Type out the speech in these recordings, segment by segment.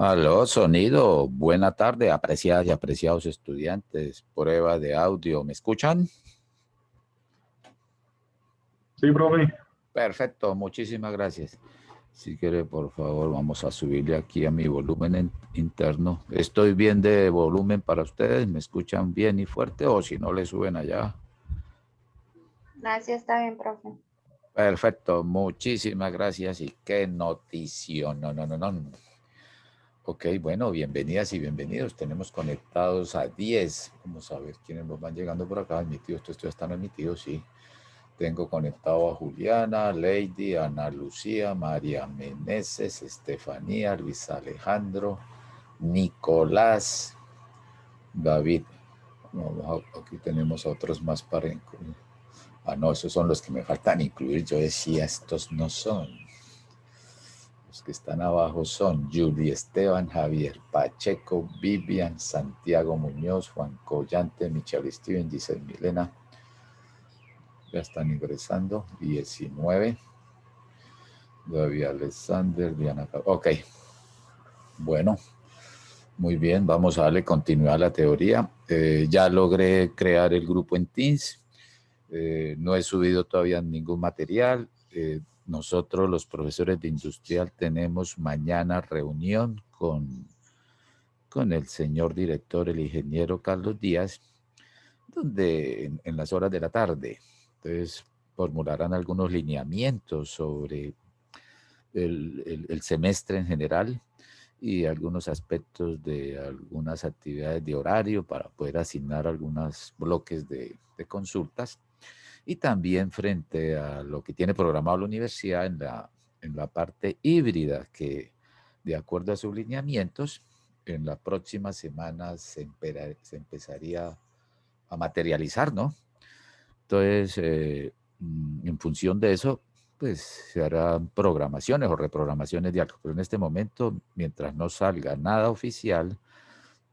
Aló, sonido. Buena tarde, apreciadas y apreciados estudiantes. Prueba de audio. ¿Me escuchan? Sí, profe. Perfecto, muchísimas gracias. Si quiere, por favor, vamos a subirle aquí a mi volumen interno. Estoy bien de volumen para ustedes. ¿Me escuchan bien y fuerte o si no le suben allá? Así está bien, profe. Perfecto, muchísimas gracias y qué notición. No, no, no, no. Ok, bueno, bienvenidas y bienvenidos. Tenemos conectados a 10. Vamos a ver quiénes nos van llegando por acá. Admitidos, esto ya están admitidos, sí. Tengo conectado a Juliana, Lady, Ana Lucía, María Meneses, Estefanía, Luis Alejandro, Nicolás, David. No, aquí tenemos a otros más para incluir. Ah, no, esos son los que me faltan incluir. Yo decía, estos no son. Los que están abajo son Julie Esteban, Javier Pacheco, Vivian, Santiago Muñoz, Juan Collante, Michelle Steven, Giselle Milena. Ya están ingresando. 19. David Alexander, Diana. Ok. Bueno, muy bien. Vamos a darle continuidad a la teoría. Ya logré crear el grupo en Teams. No he subido todavía ningún material. Nosotros, los profesores de industrial, tenemos mañana reunión con el señor director, el ingeniero Carlos Díaz, donde en las horas de la tarde, entonces, formularán algunos lineamientos sobre el semestre en general y algunos aspectos de algunas actividades de horario para poder asignar algunos bloques de consultas y también frente a lo que tiene programado la universidad en la parte híbrida que de acuerdo a sus lineamientos en la próxima semana se empezaría a materializar, ¿no? Entonces, en función de eso, pues se harán programaciones o reprogramaciones de algo. Pero en este momento, mientras no salga nada oficial,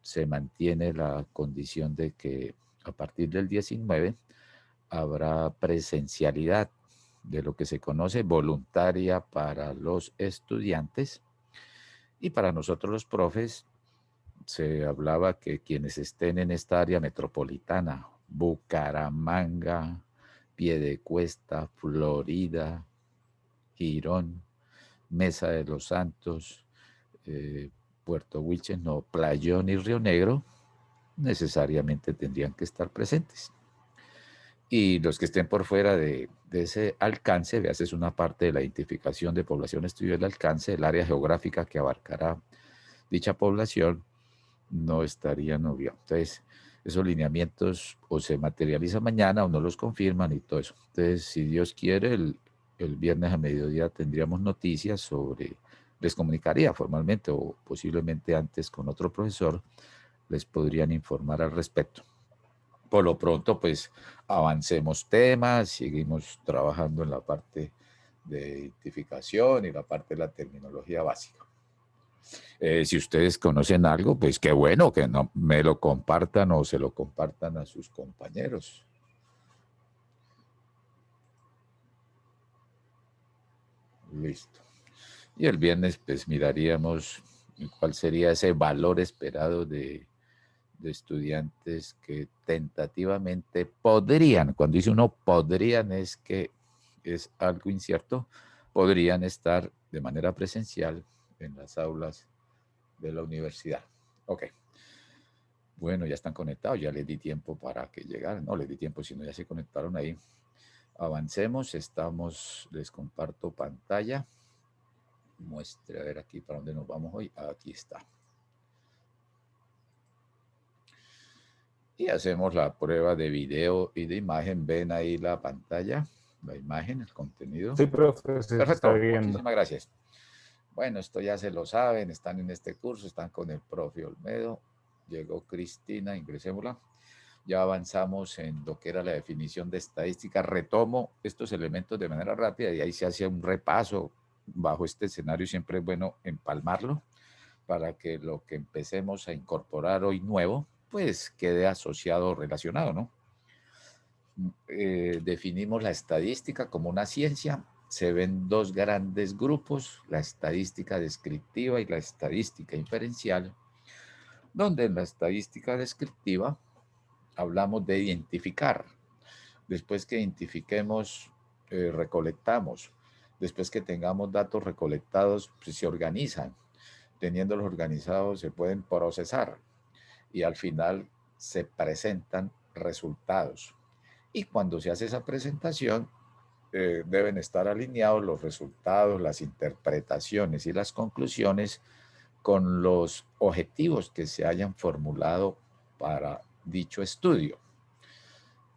se mantiene la condición de que a partir del 19 habrá presencialidad de lo que se conoce voluntaria para los estudiantes y para nosotros los profes se hablaba que quienes estén en esta área metropolitana, Bucaramanga, Piedecuesta, Florida, Girón, Mesa de los Santos, Puerto Wilches, no, Playón y Río Negro, necesariamente tendrían que estar presentes. Y los que estén por fuera de ese alcance, veas, es una parte de la identificación de población estudio del alcance, el área geográfica que abarcará dicha población, no estarían obligados. Entonces, esos lineamientos o se materializan mañana o no los confirman y todo eso. Entonces, si Dios quiere, el viernes a mediodía tendríamos noticias sobre, les comunicaría formalmente o posiblemente antes con otro profesor, les podrían informar al respecto. Por lo pronto, pues avancemos temas, seguimos trabajando en la parte de identificación y la parte de la terminología básica. Si ustedes conocen algo, pues qué bueno que no me lo compartan o se lo compartan a sus compañeros. Listo. Y el viernes, pues miraríamos cuál sería ese valor esperado de estudiantes que tentativamente podrían, cuando dice uno podrían es que es algo incierto, podrían estar de manera presencial en las aulas de la universidad. Ok. Bueno, ya están conectados, ya les di tiempo para que llegaran, no les di tiempo, sino ya se conectaron ahí. Avancemos, les comparto pantalla. Muestre a ver aquí para dónde nos vamos hoy. Aquí está. Y hacemos la prueba de video y de imagen. Ven ahí la pantalla, la imagen, el contenido. Sí, profe, se está Perfecto, viendo. muchísimas gracias. Bueno, esto ya se lo saben, están en este curso, están con el profe Olmedo. Llegó Cristina, ingresémosla. Ya avanzamos en lo que era la definición de estadística. Retomo estos elementos de manera rápida y ahí se hace un repaso. Bajo este escenario siempre es bueno empalmarlo para que lo que empecemos a incorporar hoy nuevo, pues quede asociado o relacionado, ¿no? Definimos la estadística como una ciencia se ven dos grandes grupos, la estadística descriptiva y la estadística inferencial, donde en la estadística descriptiva hablamos de identificar. Después que identifiquemos, recolectamos. Después que tengamos datos recolectados, pues se organizan. Teniéndolos organizados, se pueden procesar y al final se presentan resultados. Y cuando se hace esa presentación, deben estar alineados los resultados, las interpretaciones y las conclusiones con los objetivos que se hayan formulado para dicho estudio.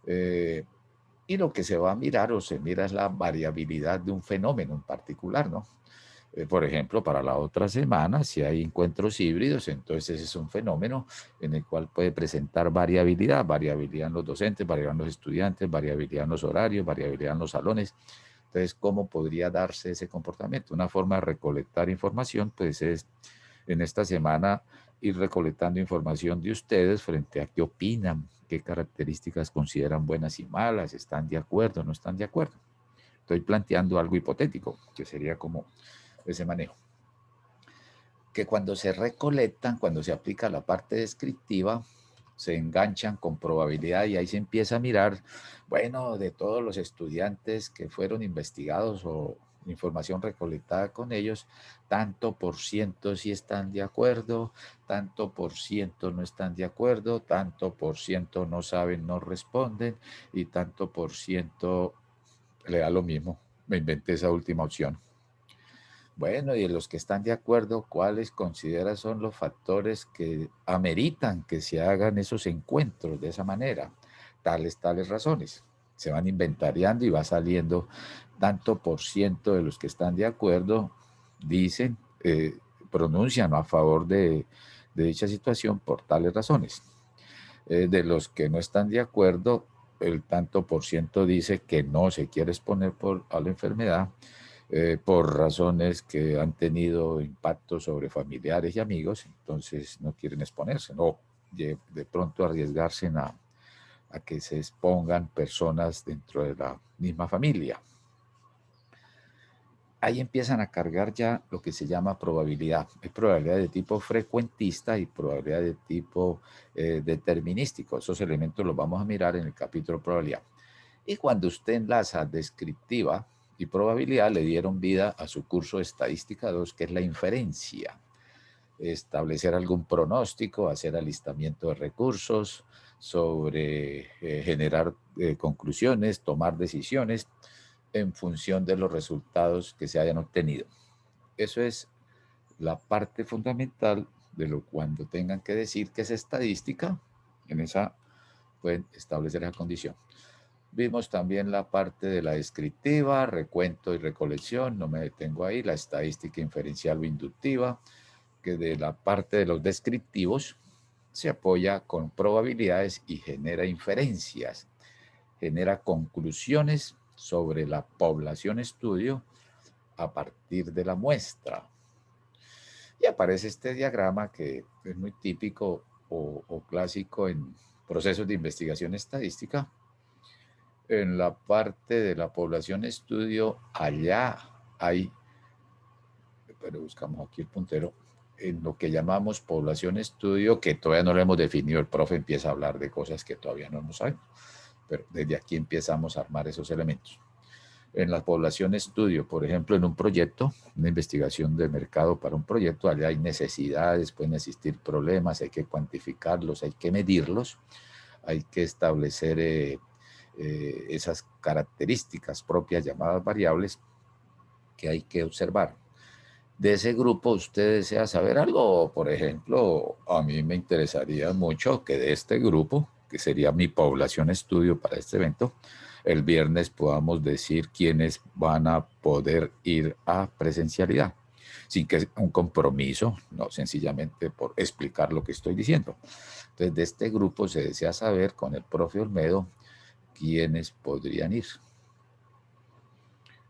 Y lo que se va a mirar o se mira es la variabilidad de un fenómeno en particular, ¿no? Por ejemplo, para la otra semana, si hay encuentros híbridos, entonces ese es un fenómeno en el cual puede presentar variabilidad, variabilidad en los docentes, variabilidad en los estudiantes, variabilidad en los horarios, variabilidad en los salones. Entonces, ¿cómo podría darse ese comportamiento? Una forma de recolectar información, pues es en esta semana ir recolectando información de ustedes frente a qué opinan, qué características consideran buenas y malas, están de acuerdo, no están de acuerdo. Estoy planteando algo hipotético, que sería como ese manejo. Que cuando se recolectan, cuando se aplica la parte descriptiva, se enganchan con probabilidad y ahí se empieza a mirar, bueno, de todos los estudiantes que fueron investigados o información recolectada con ellos, tanto por ciento sí están de acuerdo, tanto por ciento no están de acuerdo, tanto por ciento no saben, no responden y tanto por ciento le da lo mismo. Me inventé esa última opción. Bueno, y de los que están de acuerdo, ¿cuáles considera son los factores que ameritan que se hagan esos encuentros de esa manera? Tales razones. Se van inventariando y va saliendo tanto por ciento de los que están de acuerdo, dicen, pronuncian a favor de dicha situación por tales razones. De los que no están de acuerdo, el tanto por ciento dice que no se quiere exponer a la enfermedad, por razones que han tenido impacto sobre familiares y amigos, entonces no quieren exponerse, no de pronto arriesgarse a que se expongan personas dentro de la misma familia. Ahí empiezan a cargar ya lo que se llama probabilidad. Hay probabilidad de tipo frecuentista y probabilidad de tipo determinístico. Esos elementos los vamos a mirar en el capítulo probabilidad. Y cuando usted enlaza descriptiva y probabilidad, le dieron vida a su curso de estadística 2, que es la inferencia. Establecer algún pronóstico, hacer alistamiento de recursos, sobre generar conclusiones, tomar decisiones en función de los resultados que se hayan obtenido. Eso es la parte fundamental de lo cuando tengan que decir que es estadística, en esa pueden establecer esa condición. Vimos también la parte de la descriptiva, recuento y recolección, no me detengo ahí, la estadística inferencial o inductiva, que de la parte de los descriptivos se apoya con probabilidades y genera inferencias, genera conclusiones sobre la población estudio a partir de la muestra. Y aparece este diagrama que es muy típico o clásico en procesos de investigación estadística. En la parte de la población estudio, allá hay, pero buscamos aquí el puntero, en lo que llamamos población estudio, que todavía no lo hemos definido, el profe empieza a hablar de cosas que todavía no sabemos, pero desde aquí empezamos a armar esos elementos. En la población estudio, por ejemplo, en un proyecto, una investigación de mercado para un proyecto, allá hay necesidades, pueden existir problemas, hay que cuantificarlos, hay que medirlos, hay que establecer esas características propias llamadas variables que hay que observar. De ese grupo, ¿usted desea saber algo? Por ejemplo, a mí me interesaría mucho que de este grupo, que sería mi población estudio para este evento, el viernes podamos decir quiénes van a poder ir a presencialidad, sin que sea un compromiso, no sencillamente por explicar lo que estoy diciendo. Entonces, de este grupo se desea saber con el profe Olmedo quiénes podrían ir.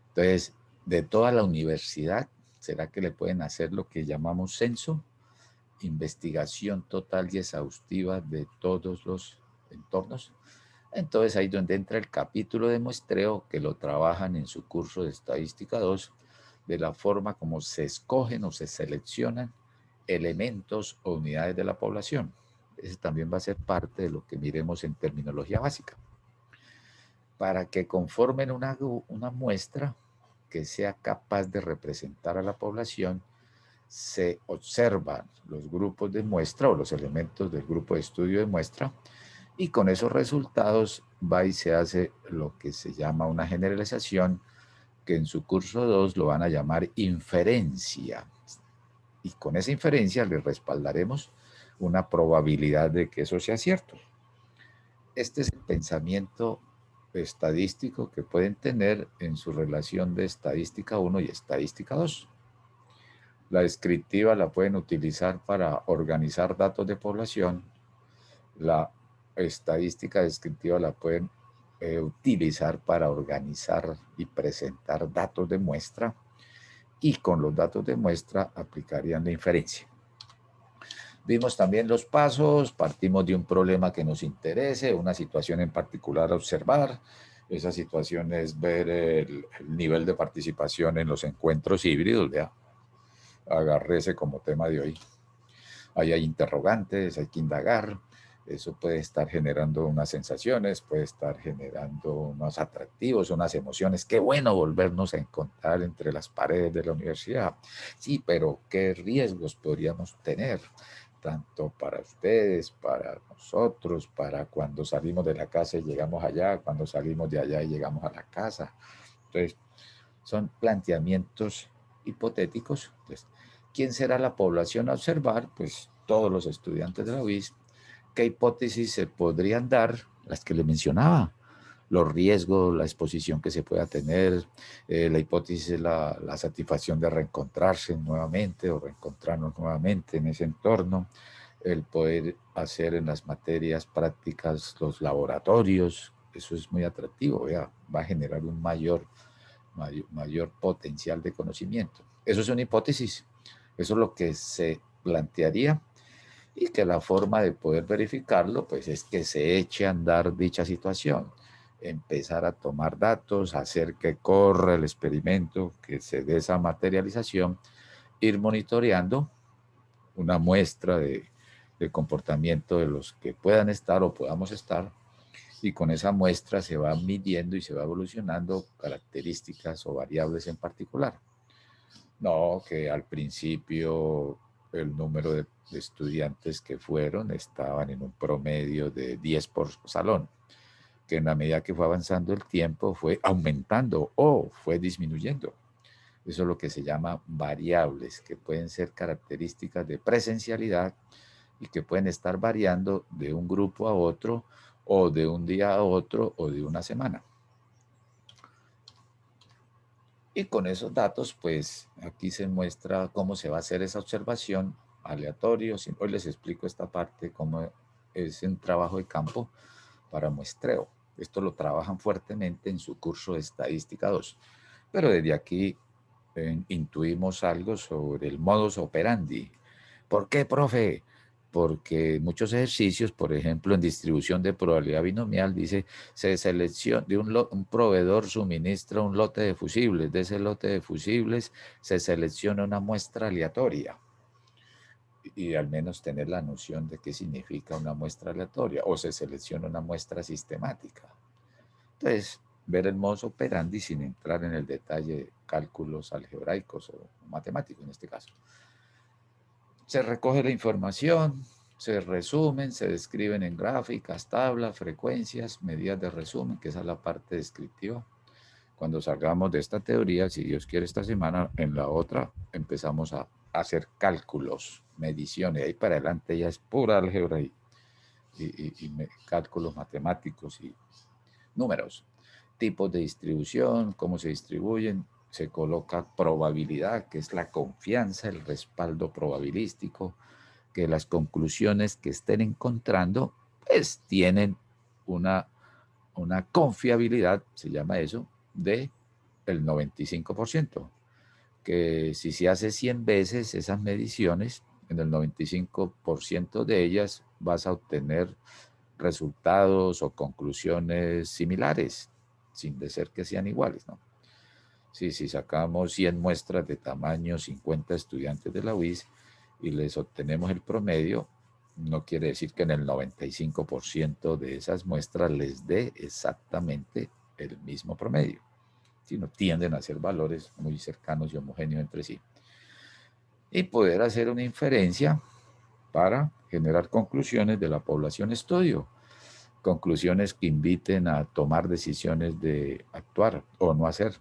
Entonces, de toda la universidad, ¿será que le pueden hacer lo que llamamos censo? Investigación total y exhaustiva de todos los entornos. Entonces ahí es donde entra el capítulo de muestreo que lo trabajan en su curso de Estadística 2, de la forma como se escogen o se seleccionan elementos o unidades de la población. Ese también va a ser parte de lo que miremos en terminología básica. Para que conformen una muestra que sea capaz de representar a la población, se observan los grupos de muestra o los elementos del grupo de estudio de muestra, y con esos resultados va y se hace lo que se llama una generalización, que en su curso 2 lo van a llamar inferencia. Y con esa inferencia le respaldaremos una probabilidad de que eso sea cierto. Este es el pensamiento estadístico que pueden tener en su relación de estadística 1 y estadística 2. La descriptiva la pueden utilizar para organizar datos de población. La estadística descriptiva la pueden utilizar para organizar y presentar datos de muestra, y con los datos de muestra aplicarían la inferencia. Vimos también los pasos, partimos de un problema que nos interese, una situación en particular a observar. Esa situación es ver el nivel de participación en los encuentros híbridos. Ya agarré ese como tema de hoy. Ahí hay interrogantes, hay que indagar. Eso puede estar generando unas sensaciones, puede estar generando unos atractivos, unas emociones. Qué bueno volvernos a encontrar entre las paredes de la universidad. Sí, pero ¿qué riesgos podríamos tener? Tanto para ustedes, para nosotros, para cuando salimos de la casa y llegamos allá, cuando salimos de allá y llegamos a la casa. Entonces, son planteamientos hipotéticos. Entonces, ¿quién será la población a observar? Pues todos los estudiantes de la UIS. ¿Qué hipótesis se podrían dar? Las que le mencionaba. Los riesgos, la exposición que se pueda tener, la hipótesis es la satisfacción de reencontrarse nuevamente o reencontrarnos nuevamente en ese entorno, el poder hacer en las materias prácticas los laboratorios. Eso es muy atractivo, ¿vea? Va a generar un mayor potencial de conocimiento. Eso es una hipótesis, eso es lo que se plantearía, y que la forma de poder verificarlo pues es que se eche a andar dicha situación, empezar a tomar datos, hacer que corra el experimento, que se dé esa materialización, ir monitoreando una muestra de comportamiento de los que puedan estar o podamos estar, y con esa muestra se va midiendo y se va evolucionando características o variables en particular. No, que al principio el número de estudiantes que fueron estaban en un promedio de 10 por salón, que en la medida que fue avanzando el tiempo fue aumentando o fue disminuyendo. Eso es lo que se llama variables, que pueden ser características de presencialidad y que pueden estar variando de un grupo a otro, o de un día a otro, o de una semana. Y con esos datos, pues aquí se muestra cómo se va a hacer esa observación aleatorio. Hoy les explico esta parte, cómo es un trabajo de campo para muestreo. Esto lo trabajan fuertemente en su curso de Estadística 2. Pero desde aquí intuimos algo sobre el modus operandi. ¿Por qué, profe? Porque muchos ejercicios, por ejemplo, en distribución de probabilidad binomial, dice, se selecciona, un proveedor suministra un lote de fusibles, de ese lote de fusibles se selecciona una muestra aleatoria, y al menos tener la noción de qué significa una muestra aleatoria, o se selecciona una muestra sistemática. Entonces, ver el modus operandi sin entrar en el detalle de cálculos algebraicos o matemáticos en este caso. Se recoge la información, se resumen, se describen en gráficas, tablas, frecuencias, medidas de resumen, que esa es la parte descriptiva. Cuando salgamos de esta teoría, si Dios quiere esta semana, en la otra empezamos a hacer cálculos, mediciones. Ahí para adelante ya es pura álgebra y cálculos matemáticos y números. Tipos de distribución, cómo se distribuyen. Se coloca probabilidad, que es la confianza, el respaldo probabilístico, que las conclusiones que estén encontrando pues tienen una confiabilidad, se llama eso, de el 95%, que si se hace 100 veces esas mediciones, en el 95% de ellas vas a obtener resultados o conclusiones similares, sin de ser que sean iguales, ¿no? Sí, si sacamos 100 muestras de tamaño 50 estudiantes de la UIS y les obtenemos el promedio, no quiere decir que en el 95% de esas muestras les dé exactamente el mismo promedio, sino tienden a ser valores muy cercanos y homogéneos entre sí. Y poder hacer una inferencia para generar conclusiones de la población estudio, conclusiones que inviten a tomar decisiones de actuar o no hacer.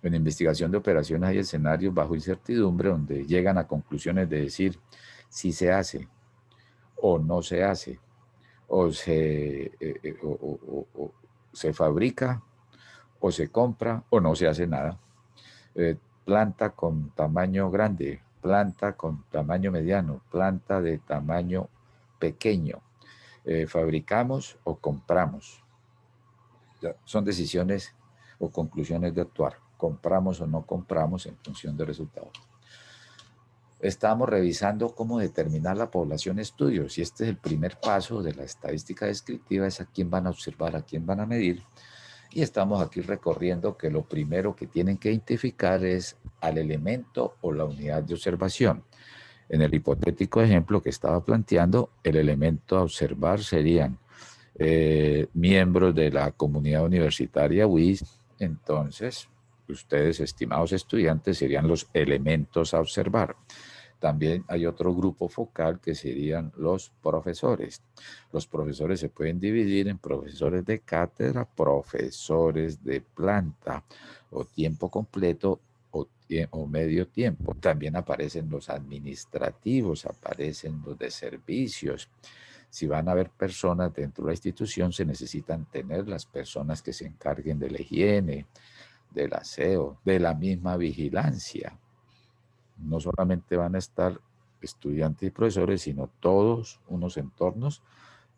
En investigación de operaciones hay escenarios bajo incertidumbre donde llegan a conclusiones de decir si se hace o no se hace, o se fabrica o se compra o no se hace nada. Planta con tamaño grande, planta con tamaño mediano, planta de tamaño pequeño. Fabricamos o compramos. Ya, son decisiones o conclusiones de actuar. Compramos o no compramos en función de resultados. Estamos revisando cómo determinar la población estudios y este es el primer paso de la estadística descriptiva, es a quién van a observar, a quién van a medir. Y estamos aquí recorriendo que lo primero que tienen que identificar es al elemento o la unidad de observación. En el hipotético ejemplo que estaba planteando, el elemento a observar serían miembros de la comunidad universitaria UIS. Entonces, ustedes, estimados estudiantes, serían los elementos a observar. También hay otro grupo focal que serían los profesores. Los profesores se pueden dividir en profesores de cátedra, profesores de planta o tiempo completo o medio tiempo. También aparecen los administrativos, aparecen los de servicios. Si van a haber personas dentro de la institución, se necesitan tener las personas que se encarguen de la higiene, del aseo, de la misma vigilancia. No solamente van a estar estudiantes y profesores, sino todos unos entornos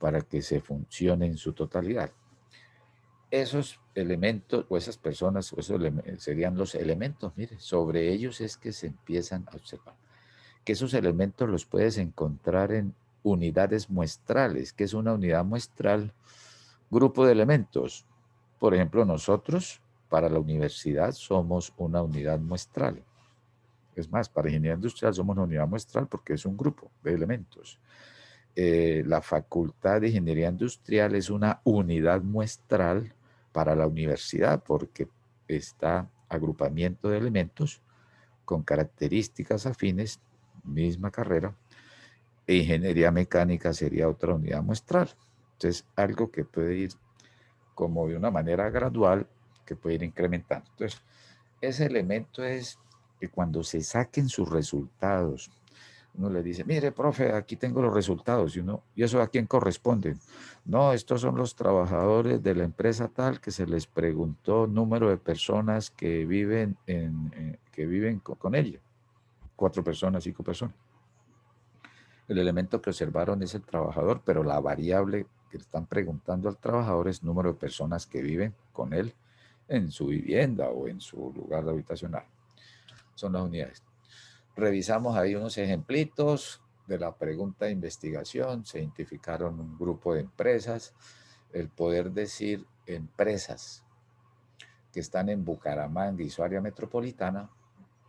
para que se funcione en su totalidad. Esos elementos o esas personas o esos serían los elementos, mire, sobre ellos es que se empiezan a observar. Que esos elementos los puedes encontrar en unidades muestrales. ¿Qué es una unidad muestral? Grupo de elementos. Por ejemplo, nosotros para la universidad somos una unidad muestral. Es más, para ingeniería industrial somos una unidad muestral porque es un grupo de elementos. La Facultad de Ingeniería Industrial es una unidad muestral para la universidad porque está agrupamiento de elementos con características afines, misma carrera, e ingeniería mecánica sería otra unidad muestral. Entonces, algo que puede ir como de una manera gradual, que puede ir incrementando. Entonces, ese elemento es que cuando se saquen sus resultados, uno le dice, mire, profe, aquí tengo los resultados, ¿y eso a quién corresponde? No, estos son los trabajadores de la empresa tal que se les preguntó número de personas que viven, con ella. 4 personas, 5 personas. El elemento que observaron es el trabajador, pero la variable que están preguntando al trabajador es número de personas que viven con él en su vivienda o en su lugar habitacional. Son las unidades. Revisamos ahí unos ejemplitos de la pregunta de investigación, se identificaron un grupo de empresas, el poder decir empresas que están en Bucaramanga y su área metropolitana,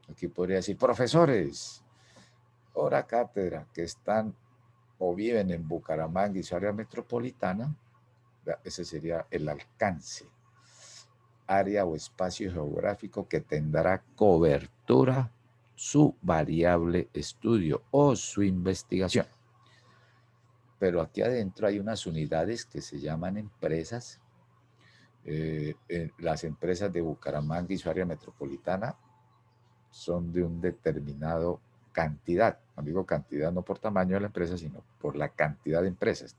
aquí podría decir profesores, hora cátedra, que están o viven en Bucaramanga y su área metropolitana, ese sería el alcance, área o espacio geográfico que tendrá cobertura su variable estudio o su investigación. Pero aquí adentro hay unas unidades que se llaman empresas. Las empresas de Bucaramanga y su área metropolitana son de un determinado cantidad. No digo cantidad no por tamaño de la empresa, sino por la cantidad de empresas.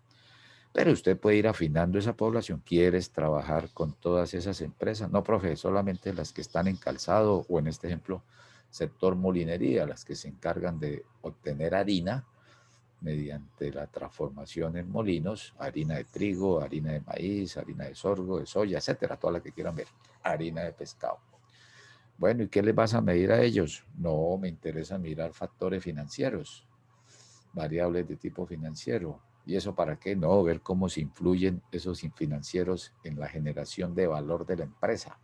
Pero usted puede ir afinando esa población. ¿Quieres trabajar con todas esas empresas? No, profe, solamente las que están en calzado o en este ejemplo, sector molinería, las que se encargan de obtener harina mediante la transformación en molinos, harina de trigo, harina de maíz, harina de sorgo, de soya, etcétera, todas las que quieran ver, harina de pescado. Bueno, ¿y qué les vas a medir a ellos? No, me interesa mirar factores financieros, variables de tipo financiero, ¿Y eso para qué? No, ver cómo se influyen esos financieros en la generación de valor de la empresa.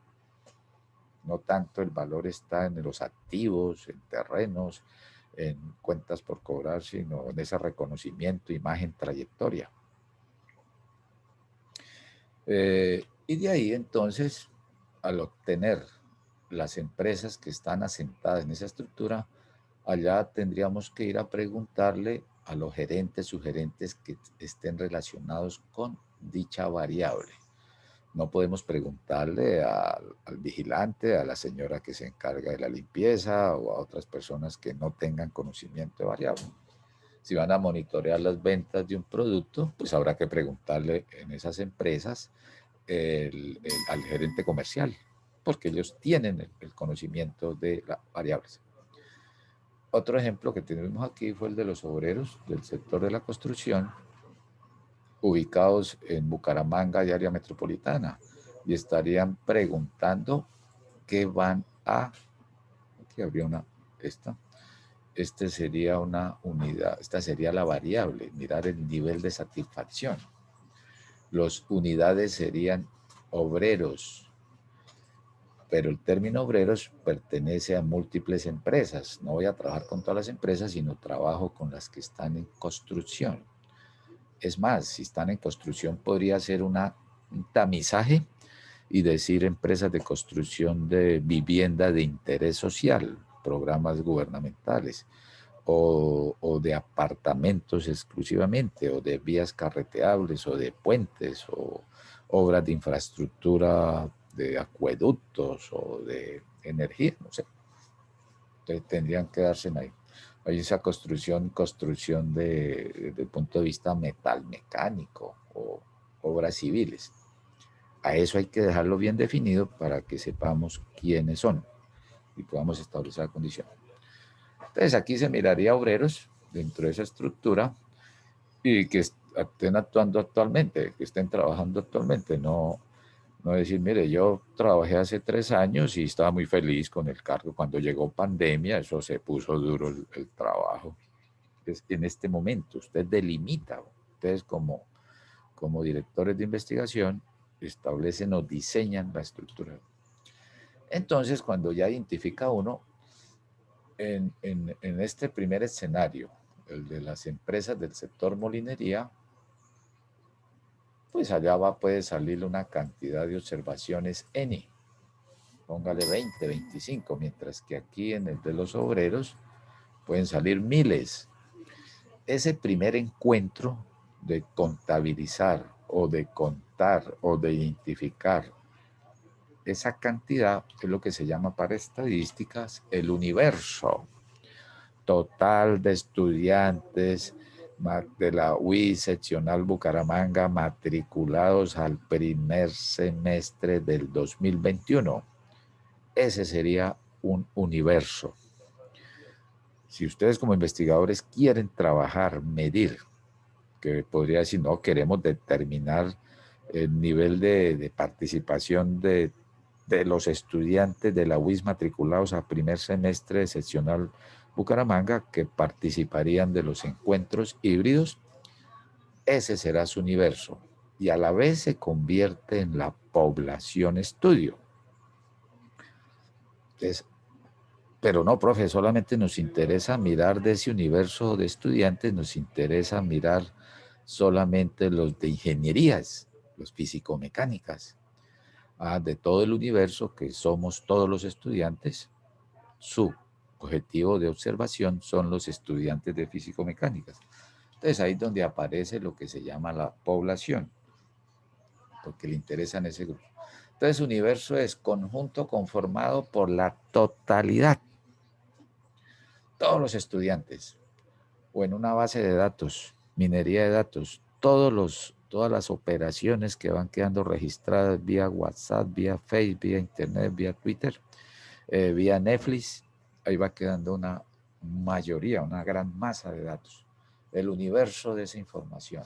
No tanto el valor está en los activos, en terrenos, en cuentas por cobrar, sino en ese reconocimiento, imagen, trayectoria. Y de ahí entonces, al obtener las empresas que están asentadas en esa estructura, allá tendríamos que ir a preguntarle a los gerentes, sugerentes que estén relacionados con dicha variable. No podemos preguntarle al vigilante, a la señora que se encarga de la limpieza o a otras personas que no tengan conocimiento de variable. Si van a monitorear las ventas de un producto, pues habrá que preguntarle en esas empresas al gerente comercial, porque ellos tienen el conocimiento de las variables. Otro ejemplo que tenemos aquí fue el de los obreros del sector de la construcción, ubicados en Bucaramanga y área metropolitana, y estarían preguntando qué van a, aquí habría este sería una unidad, esta sería la variable, mirar el nivel de satisfacción. Los unidades serían obreros, pero el término obreros pertenece a múltiples empresas. No voy a trabajar con todas las empresas, sino trabajo con las que están en construcción. Es más, si están en construcción podría ser un tamizaje y decir empresas de construcción de vivienda de interés social, programas gubernamentales, o de apartamentos exclusivamente, o de vías carreteables, o de puentes, o obras de infraestructura de acueductos o de energía, no sé. Entonces tendrían que darse ahí. Hay esa construcción desde el punto de vista metal mecánico o obras civiles. A eso hay que dejarlo bien definido para que sepamos quiénes son y podamos establecer la condición. Entonces aquí se miraría obreros dentro de esa estructura y que estén actuando actualmente, que estén trabajando actualmente, no decir, mire, yo trabajé hace 3 años y estaba muy feliz con el cargo. Cuando llegó pandemia, eso se puso duro el trabajo. En este momento, usted delimita, ustedes como directores de investigación, establecen o diseñan la estructura. Entonces, cuando ya identifica uno, en este primer escenario, el de las empresas del sector molinería, pues allá puede salir una cantidad de observaciones N. Póngale 20, 25, mientras que aquí en el de los obreros pueden salir miles. Ese primer encuentro de contabilizar o de contar o de identificar esa cantidad es lo que se llama para estadísticas el universo total de estudiantes de la UI seccional Bucaramanga matriculados al primer semestre del 2021. Ese sería un universo. Si ustedes como investigadores quieren trabajar, medir, que podría decir, no, queremos determinar el nivel de participación de los estudiantes de la UIS matriculados a primer semestre seccional Bucaramanga que participarían de los encuentros híbridos, ese será su universo y a la vez se convierte en la población estudio. Entonces, pero no, profe, solamente nos interesa mirar de ese universo de estudiantes, nos interesa mirar solamente los de ingenierías, los físico-mecánicas, de todo el universo que somos todos los estudiantes. Su objetivo de observación son los estudiantes de físico-mecánicas. Entonces ahí es donde aparece lo que se llama la población, porque le interesa en ese grupo. Entonces universo es conjunto conformado por la totalidad, todos los estudiantes, o en una base de datos, minería de datos, todas las operaciones que van quedando registradas vía WhatsApp, vía Facebook, vía Internet, vía Twitter, vía Netflix, ahí va quedando una mayoría, una gran masa de datos, el universo de esa información.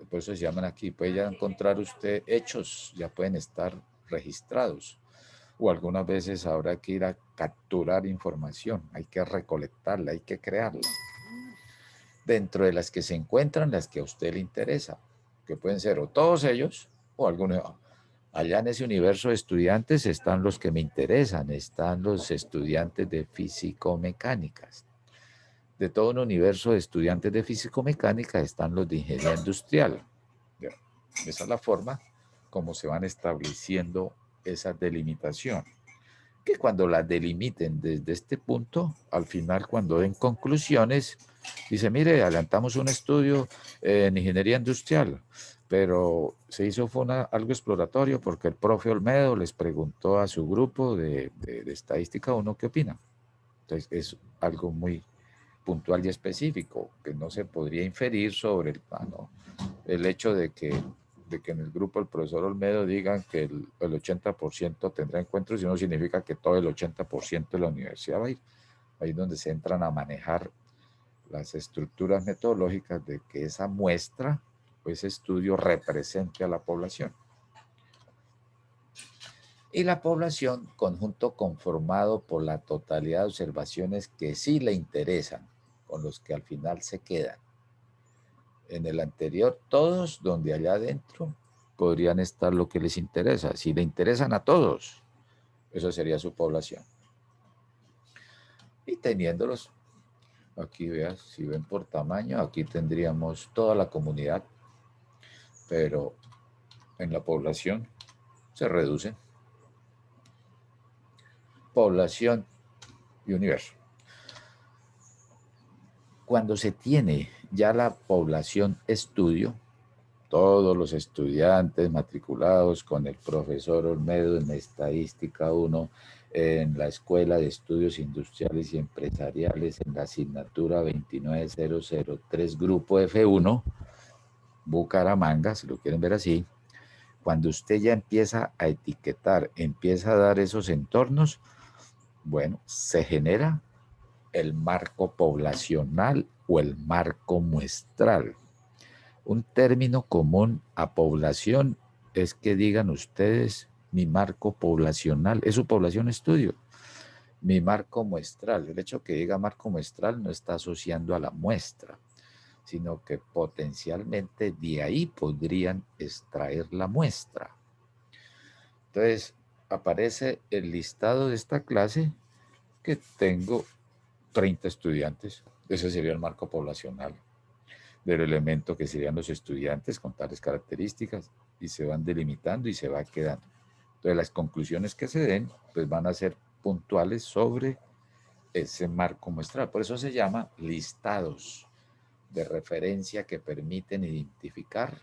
Por eso se llaman aquí, puede ya encontrar usted hechos, ya pueden estar registrados, o algunas veces habrá que ir a capturar información, hay que recolectarla, hay que crearla. dentro de las que se encuentran las que a usted le interesa, que pueden ser o todos ellos o algunos. Allá en ese universo de estudiantes están los que me interesan, están los estudiantes de físico-mecánicas. De todo un universo de estudiantes de físico-mecánica están los de ingeniería industrial. Esa es la forma como se van estableciendo esas delimitaciones. Que cuando las delimiten desde este punto, al final cuando den conclusiones, dice, mire, adelantamos un estudio en ingeniería industrial, pero se hizo algo exploratorio porque el profe Olmedo les preguntó a su grupo de estadística 1 qué opina. Entonces es algo muy puntual y específico que no se podría inferir sobre el hecho de que en el grupo el profesor Olmedo digan que el 80% tendrá encuentros y no significa que todo el 80% de la universidad va a ir. Ahí es donde se entran a manejar las estructuras metodológicas de que esa muestra o ese estudio represente a la población. Y la población, conjunto conformado por la totalidad de observaciones que sí le interesan, con los que al final se quedan. En el anterior, todos donde allá adentro podrían estar lo que les interesa. Si le interesan a todos, eso sería su población. Y teniéndolos, aquí veas, si ven por tamaño, aquí tendríamos toda la comunidad, pero en la población se reduce. Población y universo. Cuando se tiene ya la población estudio, todos los estudiantes matriculados con el profesor Olmedo en Estadística 1, en la Escuela de Estudios Industriales y Empresariales, en la asignatura 29003, Grupo F1, Bucaramanga, si lo quieren ver así. Cuando usted ya empieza a etiquetar, empieza a dar esos entornos, bueno, se genera el marco poblacional o el marco muestral. Un término común a población es que digan ustedes mi marco poblacional, es su población estudio. Mi marco muestral, el hecho que diga marco muestral no está asociando a la muestra, sino que potencialmente de ahí podrían extraer la muestra. Entonces aparece el listado de esta clase que tengo 30 estudiantes, ese sería el marco poblacional del elemento que serían los estudiantes con tales características y se van delimitando y se va quedando. Entonces las conclusiones que se den pues van a ser puntuales sobre ese marco muestral. Por eso se llama listados de referencia que permiten identificar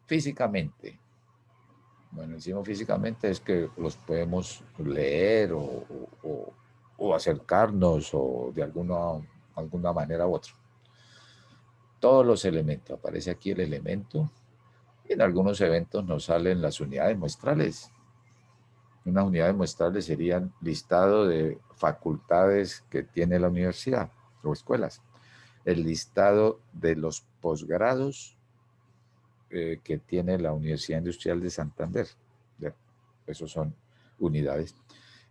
físicamente. Bueno, decimos físicamente es que los podemos leer o acercarnos o de alguna manera u otra. Todos los elementos, aparece aquí el elemento y en algunos eventos nos salen las unidades muestrales. Unas unidades muestrales serían listado de facultades que tiene la universidad o escuelas, el listado de los posgrados que tiene la Universidad Industrial de Santander. Esos son unidades.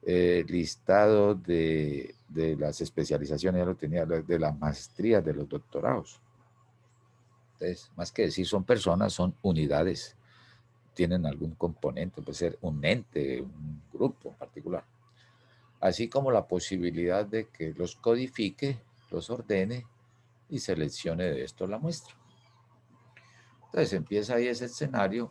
Listado de las especializaciones, ya lo tenía, de las maestrías, de los doctorados. Entonces, más que decir son personas, son unidades. Tienen algún componente, puede ser un ente, un grupo en particular. Así como la posibilidad de que los codifique, los ordene y seleccione de esto la muestra. Entonces empieza ahí ese escenario.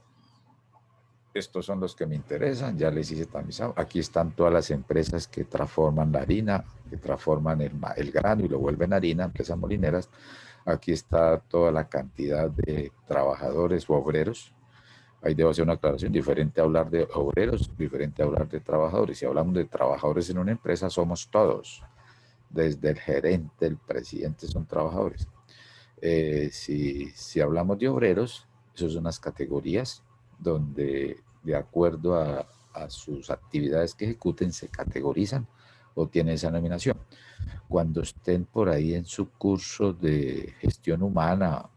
Estos son los que me interesan, ya les hice tamizado. Aquí están todas las empresas que transforman la harina, que transforman el grano y lo vuelven harina, empresas molineras. Aquí está toda la cantidad de trabajadores o obreros. Ahí debo hacer una aclaración, diferente a hablar de obreros, diferente a hablar de trabajadores. Si hablamos de trabajadores en una empresa, somos todos, desde el gerente, el presidente, son trabajadores. Si hablamos de obreros, esas son unas categorías donde de acuerdo a sus actividades que ejecuten se categorizan o tienen esa nominación. Cuando estén por ahí en su curso de gestión humana,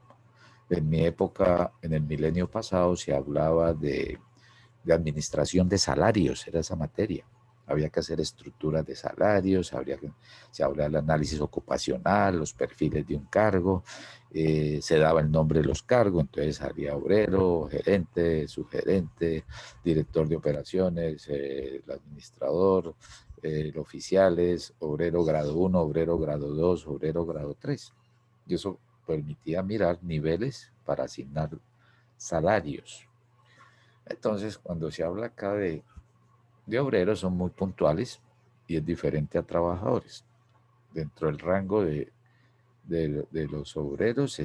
en mi época, en el milenio pasado, se hablaba de administración de salarios, era esa materia. había que hacer estructuras de salarios, se habla del análisis ocupacional, los perfiles de un cargo, se daba el nombre de los cargos, entonces salía obrero, gerente, subgerente, director de operaciones, el administrador, oficiales, obrero grado 1, obrero grado 2, obrero grado 3. Y eso permitía mirar niveles para asignar salarios. Entonces, cuando se habla acá de obreros, son muy puntuales y es diferente a trabajadores. Dentro del rango de los obreros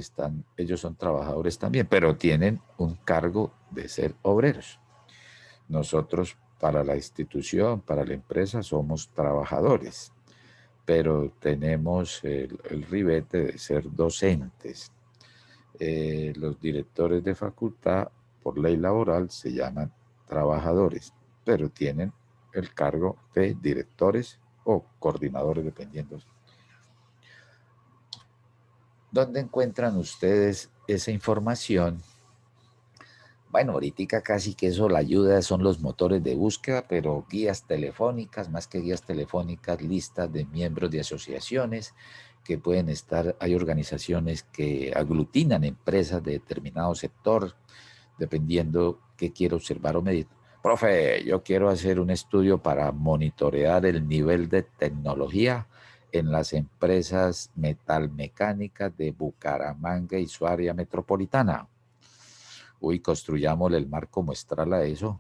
ellos son trabajadores también, pero tienen un cargo de ser obreros. Nosotros, para la institución, para la empresa, somos trabajadores, pero tenemos el ribete de ser docentes. Los directores de facultad, por ley laboral, se llaman trabajadores, pero tienen el cargo de directores o coordinadores, dependiendo. ¿Dónde encuentran ustedes esa información? Bueno, ahorita casi que eso la ayuda son los motores de búsqueda, pero guías telefónicas, más que guías telefónicas, listas de miembros de asociaciones que pueden estar, hay organizaciones que aglutinan empresas de determinado sector, dependiendo qué quiero observar o medir. Profe, yo quiero hacer un estudio para monitorear el nivel de tecnología en las empresas metalmecánicas de Bucaramanga y su área metropolitana. Uy, construyámosle el marco muestral a eso.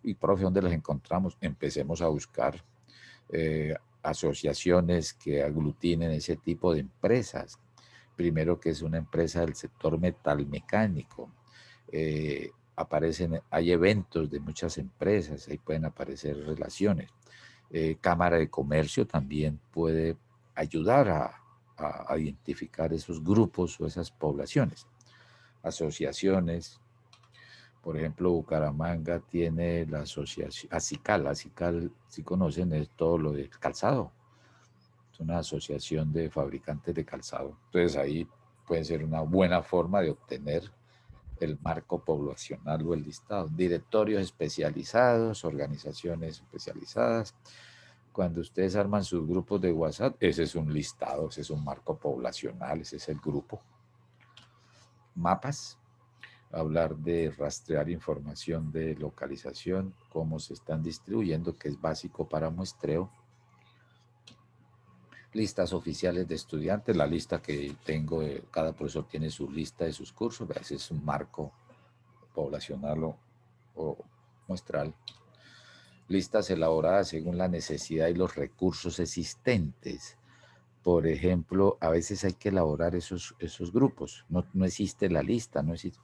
Y, profe, ¿dónde las encontramos? Empecemos a buscar asociaciones que aglutinen ese tipo de empresas. Primero, que es una empresa del sector metalmecánico. Hay eventos de muchas empresas, ahí pueden aparecer relaciones. Cámara de Comercio también puede ayudar a identificar esos grupos o esas poblaciones. Asociaciones, por ejemplo, Bucaramanga tiene la asociación, ACICAL, si conocen, es todo lo del calzado. Es una asociación de fabricantes de calzado. Entonces ahí puede ser una buena forma de obtener el marco poblacional o el listado. Directorios especializados, organizaciones especializadas. Cuando ustedes arman sus grupos de WhatsApp, ese es un listado, ese es un marco poblacional, ese es el grupo. Mapas, hablar de rastrear información de localización, cómo se están distribuyendo, que es básico para muestreo. Listas oficiales de estudiantes, la lista que tengo, cada profesor tiene su lista de sus cursos, ese es un marco poblacional o muestral. Listas elaboradas según la necesidad y los recursos existentes. Por ejemplo, a veces hay que elaborar esos grupos, no existe la lista, no existe.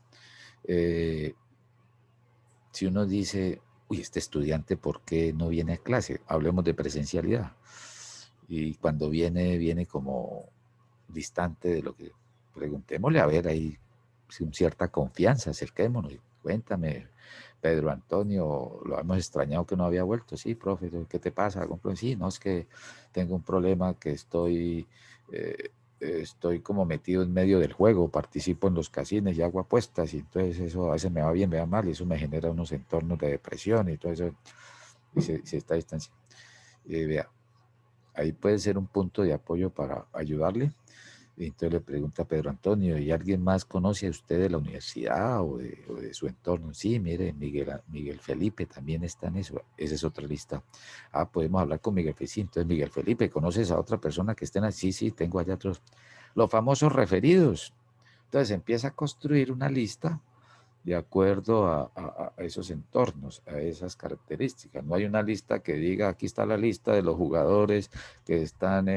Si uno dice, uy, este estudiante, ¿por qué no viene a clase? Hablemos de presencialidad. Y cuando viene como distante de lo que... Preguntémosle, a ver, hay cierta confianza, acerquémonos. Cuéntame, Pedro Antonio, lo hemos extrañado que no había vuelto. Sí, profe, ¿qué te pasa? Sí, no, es que tengo un problema que estoy como metido en medio del juego, participo en los casinos y hago apuestas, y entonces eso a veces me va bien, me va mal, y eso me genera unos entornos de depresión y todo eso, y se está distanciando. Vea, ahí puede ser un punto de apoyo para ayudarle. Y entonces le pregunta a Pedro Antonio, ¿y alguien más conoce a usted de la universidad o de su entorno? Sí, mire, Miguel Felipe también está en eso. Esa es otra lista. Ah, podemos hablar con Miguel Felipe. Entonces, Miguel Felipe, ¿conoces a otra persona que esté en así? Sí, tengo allá otros. Los famosos referidos. Entonces empieza a construir una lista de acuerdo a esos entornos, a esas características. No hay una lista que diga, aquí está la lista de los jugadores que están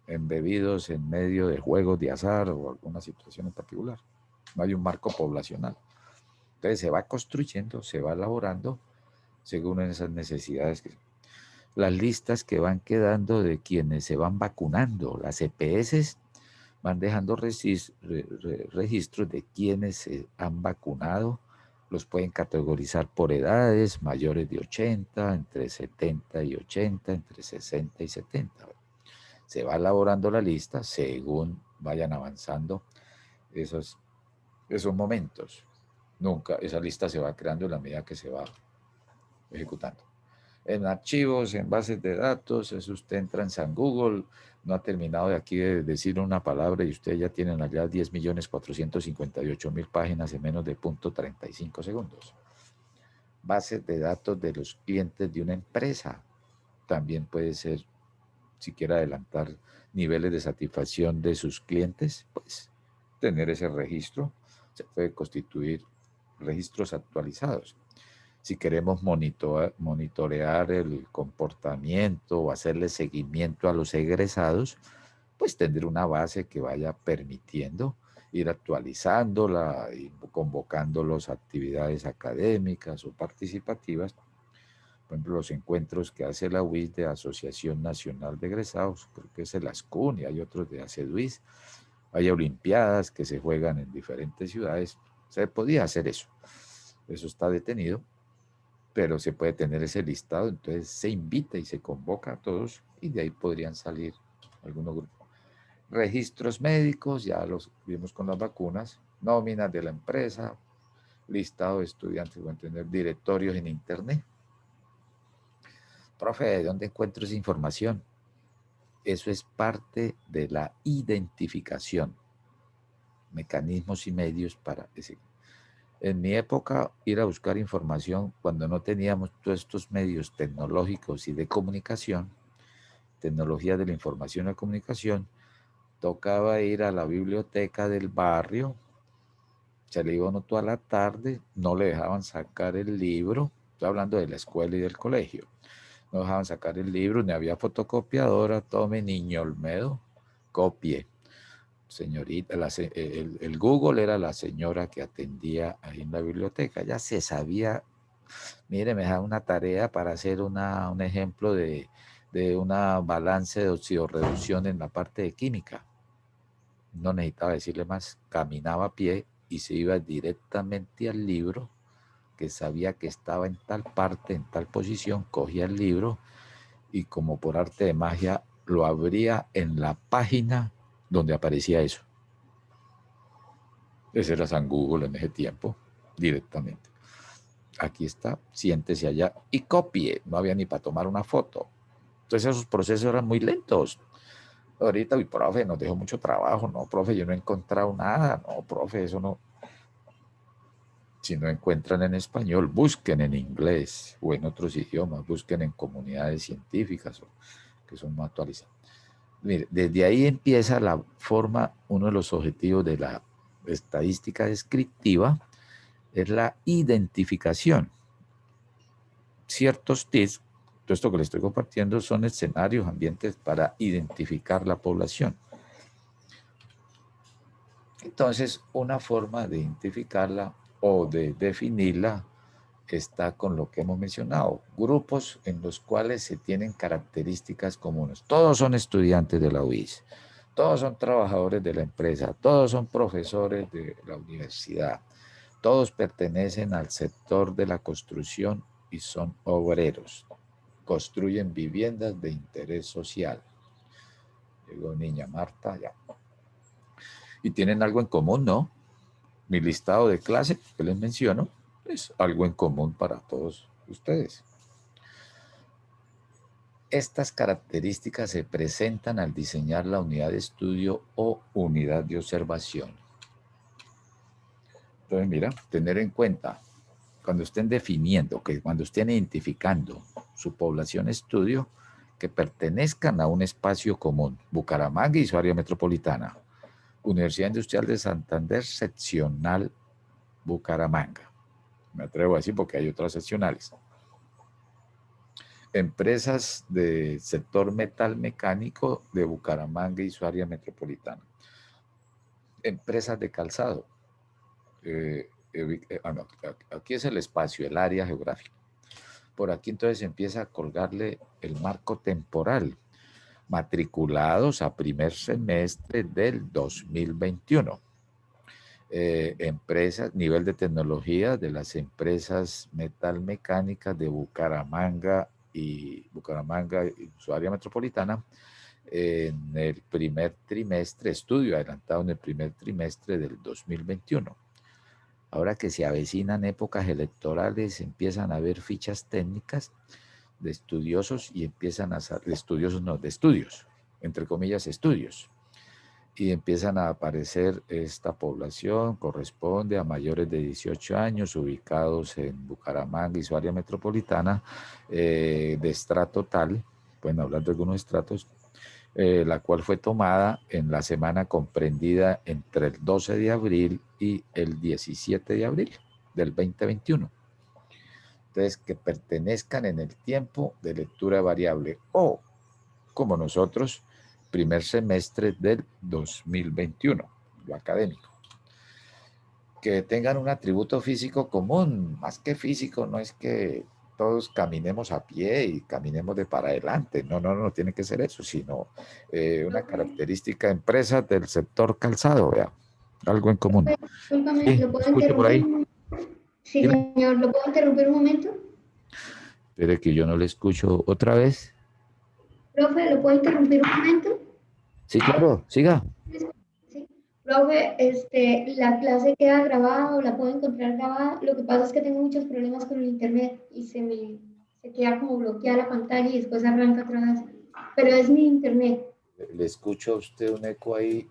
embebidos en medio de juegos de azar o alguna situación en particular. No hay un marco poblacional. Entonces se va construyendo, se va elaborando según esas necesidades. Las listas que van quedando de quienes se van vacunando, las EPS van dejando registros de quienes se han vacunado, los pueden categorizar por edades, mayores de 80, entre 70 y 80, entre 60 y 70. Se va elaborando la lista según vayan avanzando esos momentos. Nunca, esa lista se va creando en la medida que se va ejecutando. en archivos, en bases de datos, eso usted entra en San Google, no ha terminado de aquí de decir una palabra y ustedes ya tienen allá 10.458.000 páginas en menos de 0.35 segundos. Bases de datos de los clientes de una empresa. También puede ser, si quiere adelantar niveles de satisfacción de sus clientes, pues tener ese registro. Se puede constituir registros actualizados. Si queremos monitorear el comportamiento o hacerle seguimiento a los egresados, pues tener una base que vaya permitiendo ir actualizándola y convocándolos a actividades académicas o participativas. Por ejemplo, los encuentros que hace la UIS de Asociación Nacional de Egresados, creo que es el ASCUN y hay otros de ACEDUIS. Hay olimpiadas que se juegan en diferentes ciudades. Se podía hacer eso. Eso está detenido, pero se puede tener ese listado, entonces se invita y se convoca a todos y de ahí podrían salir algunos grupos. Registros médicos, ya los vimos con las vacunas, nóminas de la empresa, listado de estudiantes, van a tener directorios en internet. Profe, ¿de dónde encuentro esa información? Eso es parte de la identificación, mecanismos y medios para ese. En mi época, ir a buscar información cuando no teníamos todos estos medios tecnológicos y de comunicación, tecnología de la información y la comunicación, tocaba ir a la biblioteca del barrio, se le iba uno toda la tarde, no le dejaban sacar el libro, estoy hablando de la escuela y del colegio, no dejaban sacar el libro, ni había fotocopiadora, tome niño Olmedo, copie. Señorita, el Google era la señora que atendía ahí en la biblioteca, ya se sabía, mire, me da una tarea para hacer un ejemplo de una balance de oxidorreducción en la parte de química. No necesitaba decirle más, caminaba a pie y se iba directamente al libro, que sabía que estaba en tal parte, en tal posición, cogía el libro y como por arte de magia lo abría en la página donde aparecía eso. Ese era San Google en ese tiempo, directamente. Aquí está, siéntese allá y copie. No había ni para tomar una foto. Entonces esos procesos eran muy lentos. Ahorita, uy, profe, nos dejó mucho trabajo. No, profe, yo no he encontrado nada. No, profe, eso no. Si no encuentran en español, busquen en inglés o en otros idiomas. Busquen en comunidades científicas que son más actualizadas. Mire, desde ahí empieza la forma, uno de los objetivos de la estadística descriptiva es la identificación. Ciertos tips, todo esto que les estoy compartiendo son escenarios, ambientes para identificar la población. Entonces, una forma de identificarla o de definirla está con lo que hemos mencionado, grupos en los cuales se tienen características comunes. Todos son estudiantes de la UIS, todos son trabajadores de la empresa, todos son profesores de la universidad, todos pertenecen al sector de la construcción y son obreros. Construyen viviendas de interés social. Llegó niña Marta, ya. Y tienen algo en común, ¿no? Mi listado de clase que les menciono es algo en común para todos ustedes. Estas características se presentan al diseñar la unidad de estudio o unidad de observación. Entonces, mira, tener en cuenta, cuando estén definiendo, que cuando estén identificando su población estudio, que pertenezcan a un espacio común, Bucaramanga y su área metropolitana, Universidad Industrial de Santander, seccional Bucaramanga. Me atrevo a decir porque hay otras seccionales. Empresas del sector metal mecánico de Bucaramanga y su área metropolitana. Empresas de calzado. No, aquí es el espacio, el área geográfica. Por aquí entonces empieza a colgarle el marco temporal. Matriculados a primer semestre del 2021. Empresas, nivel de tecnología de las empresas metalmecánicas de Bucaramanga y su área metropolitana en el primer trimestre, estudio adelantado en el primer trimestre del 2021. Ahora que se avecinan épocas electorales, empiezan a haber fichas técnicas, de estudiosos y empiezan a salir, de estudiosos no, de estudios, entre comillas estudios, y empiezan a aparecer esta población, corresponde a mayores de 18 años, ubicados en Bucaramanga y su área metropolitana, de estrato tal, pueden hablar de algunos estratos, la cual fue tomada en la semana comprendida entre el 12 de abril y el 17 de abril del 2021. Entonces, que pertenezcan en el tiempo de lectura variable o, como nosotros, primer semestre del 2021, lo académico. Que tengan un atributo físico común, más que físico, no es que todos caminemos a pie y caminemos de para adelante, no tiene que ser eso, sino una característica de empresas del sector calzado, vea, algo en común. Discúlpame, Sí, ¿lo puedo escucho por ahí. interrumpir? Sí, Dime. señor, ¿lo puedo interrumpir un momento? Espere que yo no le escucho otra vez. Profe, ¿lo puedo interrumpir un momento? Sí, claro, siga. Sí. Profe, la clase queda grabada o la puedo encontrar grabada. Lo que pasa es que tengo muchos problemas con el internet y se queda como bloqueada la pantalla y después arranca otra vez. Pero es mi internet. Le escucho a usted un eco ahí.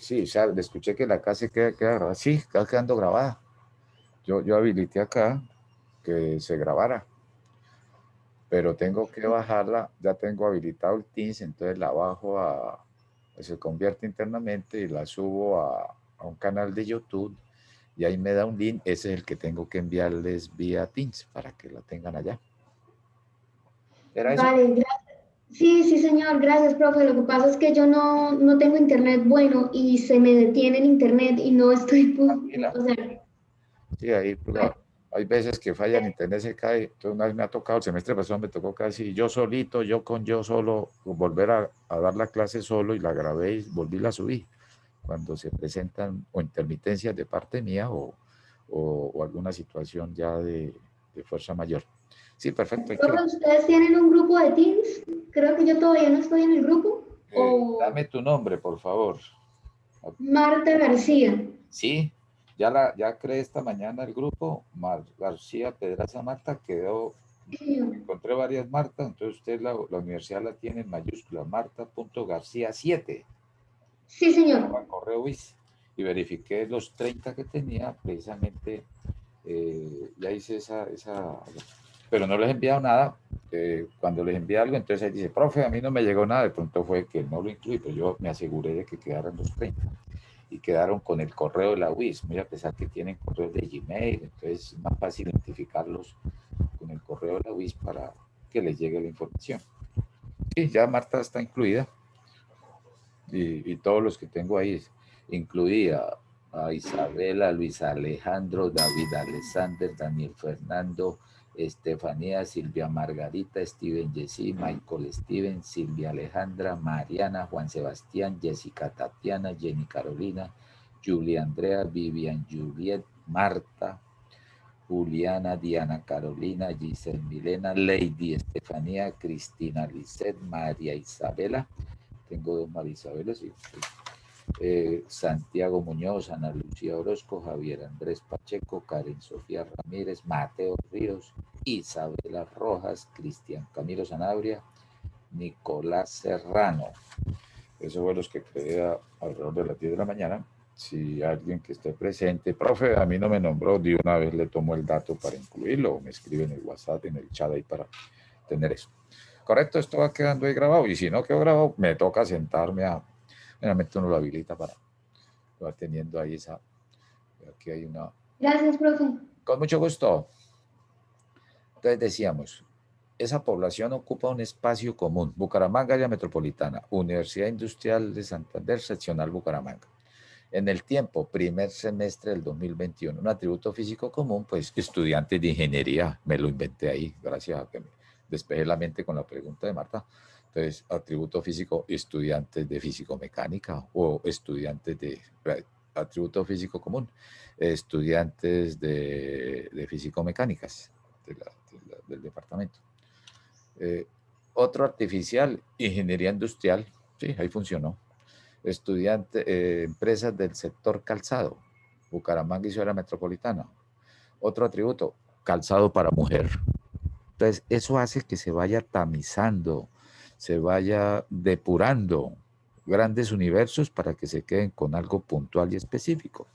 Sí, o sea, le escuché que la casa queda grabada. Sí, está quedando grabada. Yo habilité acá que se grabara, pero tengo que bajarla. Ya tengo habilitado el Teams, entonces la bajo se convierte internamente y la subo a un canal de YouTube y ahí me da un link. Ese es el que tengo que enviarles vía Teams para que la tengan allá. ¿Era eso? Vale, gracias. Sí, sí, señor, gracias, profe. Lo que pasa es que yo no tengo internet bueno y se me detiene el internet y no estoy, Tranquila. o sea, Sí, ahí, hay veces que falla el internet, se cae. Entonces, una vez me ha tocado, el semestre pasado me tocó casi yo solito, yo solo, volver a dar la clase solo y la grabé y volví y la subí. Cuando se presentan o intermitencias de parte mía o alguna situación ya de fuerza mayor. Sí, perfecto. profe, ¿ustedes tienen un grupo de Teams? Creo que yo todavía no estoy en el grupo. O Dame tu nombre, por favor. Marta García. Sí, ya creé esta mañana el grupo. García Pedraza Marta quedó. Sí, señor. Encontré varias Marta, entonces usted la universidad la tiene en mayúscula, Marta.García7, Sí, señor. correo WIS, y verifiqué los 30 que tenía, precisamente ya hice pero no les he enviado nada. Cuando les envié algo, entonces ahí dice, profe, a mí no me llegó nada, de pronto fue que no lo incluí, pero yo me aseguré de que quedaran los 30 y quedaron con el correo de la WIS, muy a pesar que tienen correos de Gmail, entonces es más fácil identificarlos con el correo de la WIS para que les llegue la información. Sí, ya Marta está incluida y todos los que tengo ahí, incluida a Isabela, Luis Alejandro, David Alexander, Daniel Fernando, Estefanía, Silvia Margarita, Steven Jessy, Michael Steven, Silvia Alejandra, Mariana, Juan Sebastián, Jessica Tatiana, Jenny Carolina, Julia Andrea, Vivian Juliet, Marta, Juliana, Diana Carolina, Giselle Milena, Lady Estefanía, Cristina Lisset, María Isabela. Tengo dos María Isabela, sí. Santiago Muñoz, Ana Lucía Orozco, Javier Andrés Pacheco, Karen Sofía Ramírez, Mateo Ríos, Isabela Rojas, Cristian Camilo Sanabria, Nicolás Serrano. Esos fueron los que creé alrededor de las 10 de la mañana. Si alguien que esté presente, profe, a mí no me nombró, de una vez le tomo el dato para incluirlo o me escribe en el WhatsApp, en el chat ahí para tener eso. Correcto, esto va quedando ahí grabado y si no quedó grabado, me toca sentarme realmente uno lo habilita para va teniendo ahí aquí hay una. Gracias, profe. Con mucho gusto. Entonces decíamos, esa población ocupa un espacio común, Bucaramanga, área metropolitana, Universidad Industrial de Santander, seccional Bucaramanga. En el tiempo, primer semestre del 2021, un atributo físico común, pues estudiantes de ingeniería, me lo inventé ahí, gracias a que me despejé la mente con la pregunta de Marta. Entonces, atributo físico, estudiantes de físico-mecánica o estudiantes de atributo físico común, estudiantes de físico-mecánicas del departamento. Otro artificial, ingeniería industrial, sí, ahí funcionó. Empresas del sector calzado, Bucaramanga y su área metropolitana. Otro atributo, calzado para mujer. Entonces, eso hace que se vaya tamizando, se vaya depurando grandes universos para que se queden con algo puntual y específico.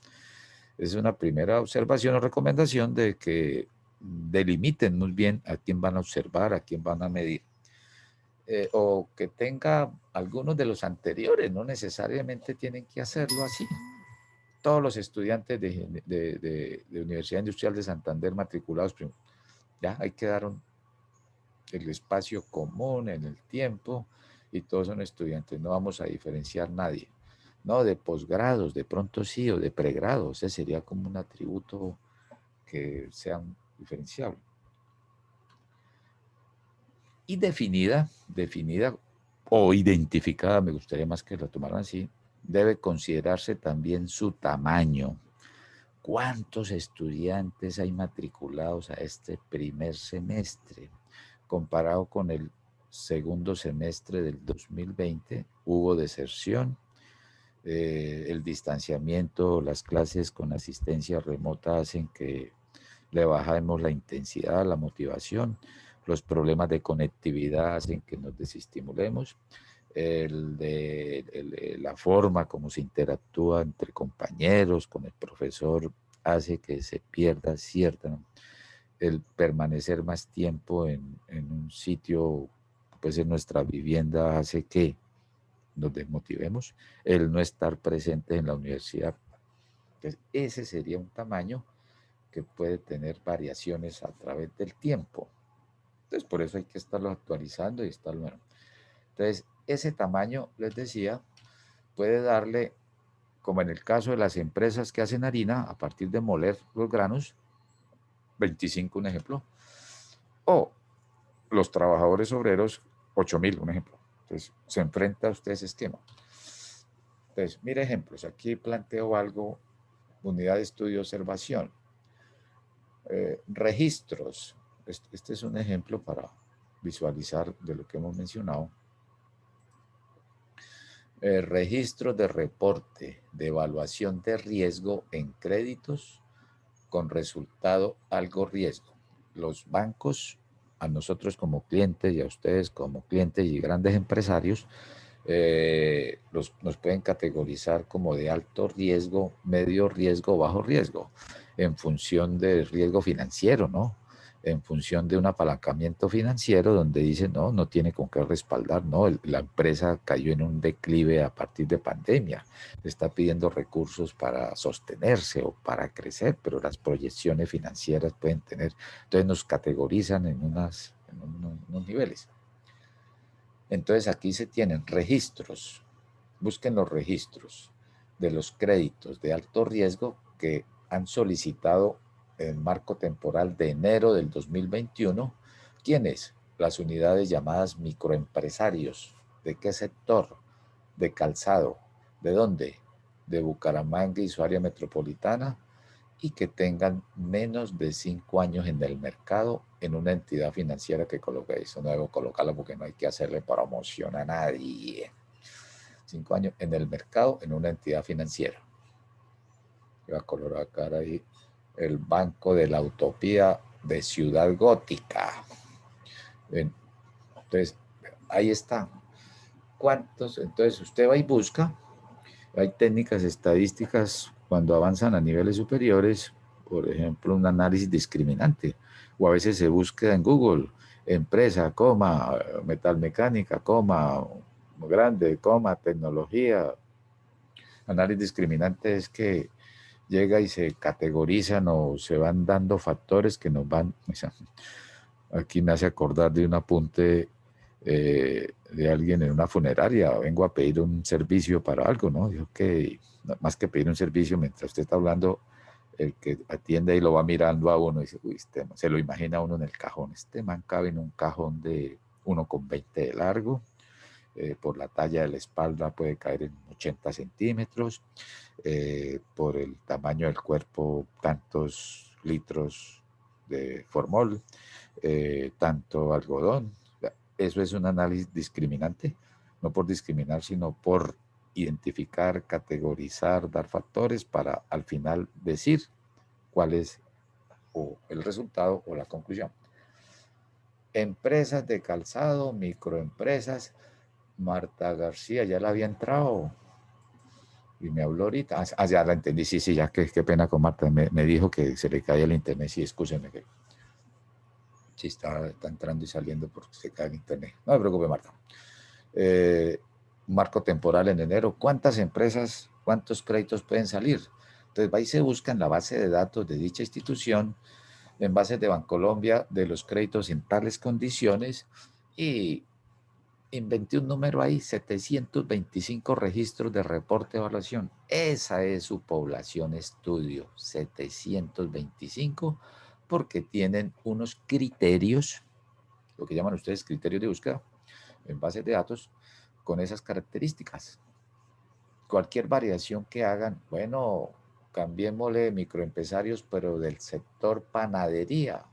Es una primera observación o recomendación de que delimiten muy bien a quién van a observar, a quién van a medir. O que tenga algunos de los anteriores, no necesariamente tienen que hacerlo así. Todos los estudiantes de Universidad Industrial de Santander matriculados, ya ahí quedaron el espacio común en el tiempo y todos son estudiantes, no vamos a diferenciar nadie. No, de posgrados, de pronto sí, o de pregrado, ese sería como un atributo que sea diferenciable. Y definida o identificada, me gustaría más que la tomaran así, debe considerarse también su tamaño. ¿Cuántos estudiantes hay matriculados a este primer semestre? Comparado con el segundo semestre del 2020, hubo deserción, el distanciamiento, las clases con asistencia remota hacen que le bajemos la intensidad, la motivación, los problemas de conectividad hacen que nos desestimulemos, la forma como se interactúa entre compañeros, con el profesor, hace que se pierda cierta, el permanecer más tiempo en un sitio, pues en nuestra vivienda hace que nos desmotivemos, el no estar presente en la universidad. Entonces, ese sería un tamaño que puede tener variaciones a través del tiempo. Entonces, por eso hay que estarlo actualizando y estarlo... Bueno. Entonces, ese tamaño, les decía, puede darle, como en el caso de las empresas que hacen harina, a partir de moler los granos, 25 un ejemplo, o los trabajadores obreros, 8.000 un ejemplo. Entonces, se enfrenta a usted ese esquema. Entonces, mire ejemplos. Aquí planteo algo, unidad de estudio observación. Registros. Este es un ejemplo para visualizar de lo que hemos mencionado. Registros de reporte de evaluación de riesgo en créditos con resultado algo riesgo. Los bancos, a nosotros como clientes y a ustedes como clientes y grandes empresarios, nos pueden categorizar como de alto riesgo, medio riesgo, bajo riesgo, en función del riesgo financiero, ¿no? En función de un apalancamiento financiero donde dicen, no, no tiene con qué respaldar, no, la empresa cayó en un declive a partir de pandemia, está pidiendo recursos para sostenerse o para crecer, pero las proyecciones financieras pueden tener, entonces nos categorizan en unos niveles. Entonces aquí se tienen registros, busquen los registros de los créditos de alto riesgo que han solicitado el marco temporal de enero del 2021. ¿Quiénes? Las unidades llamadas microempresarios. ¿De qué sector? De calzado. ¿De dónde? De Bucaramanga y su área metropolitana, y que tengan menos de 5 años en el mercado en una entidad financiera que coloque eso. No debo colocarlo porque no hay que hacerle promoción a nadie. 5 años en el mercado en una entidad financiera. Voy a colocar ahí el Banco de la Utopía de Ciudad Gótica. Entonces, ahí está. ¿Cuántos? Entonces, usted va y busca. Hay técnicas estadísticas cuando avanzan a niveles superiores, por ejemplo, un análisis discriminante, o a veces se busca en Google, empresa, coma, metalmecánica, coma, grande, coma, tecnología. Análisis discriminante es que llega y se categorizan o se van dando factores que nos van... Aquí me hace acordar de un apunte de alguien en una funeraria. Vengo a pedir un servicio para algo, ¿no? Dijo que más que pedir un servicio, mientras usted está hablando, el que atiende y lo va mirando a uno y dice, uy, se lo imagina uno en el cajón. Este man cabe en un cajón de 1,20 de largo. Por la talla de la espalda puede caer en 80 centímetros. Por el tamaño del cuerpo, tantos litros de formol, tanto algodón. Eso es un análisis discriminante, no por discriminar, sino por identificar, categorizar, dar factores para al final decir cuál es o el resultado o la conclusión. Empresas de calzado, microempresas. Marta García, ya la había entrado. Y me habló ahorita. Ya la entendí. Sí, ya, qué pena con Marta. Me dijo que se le caía el internet. Sí, escúcheme que sí está entrando y saliendo porque se cae el internet. No me preocupe, Marta. Marco temporal en enero. ¿Cuántas empresas, cuántos créditos pueden salir? Entonces va y se busca en la base de datos de dicha institución, en bases de Bancolombia, de los créditos en tales condiciones, y inventé un número ahí, 725 registros de reporte de evaluación. Esa es su población estudio, 725, porque tienen unos criterios, lo que llaman ustedes criterios de búsqueda, en bases de datos, con esas características. Cualquier variación que hagan, bueno, cambiémosle microempresarios, pero del sector panadería,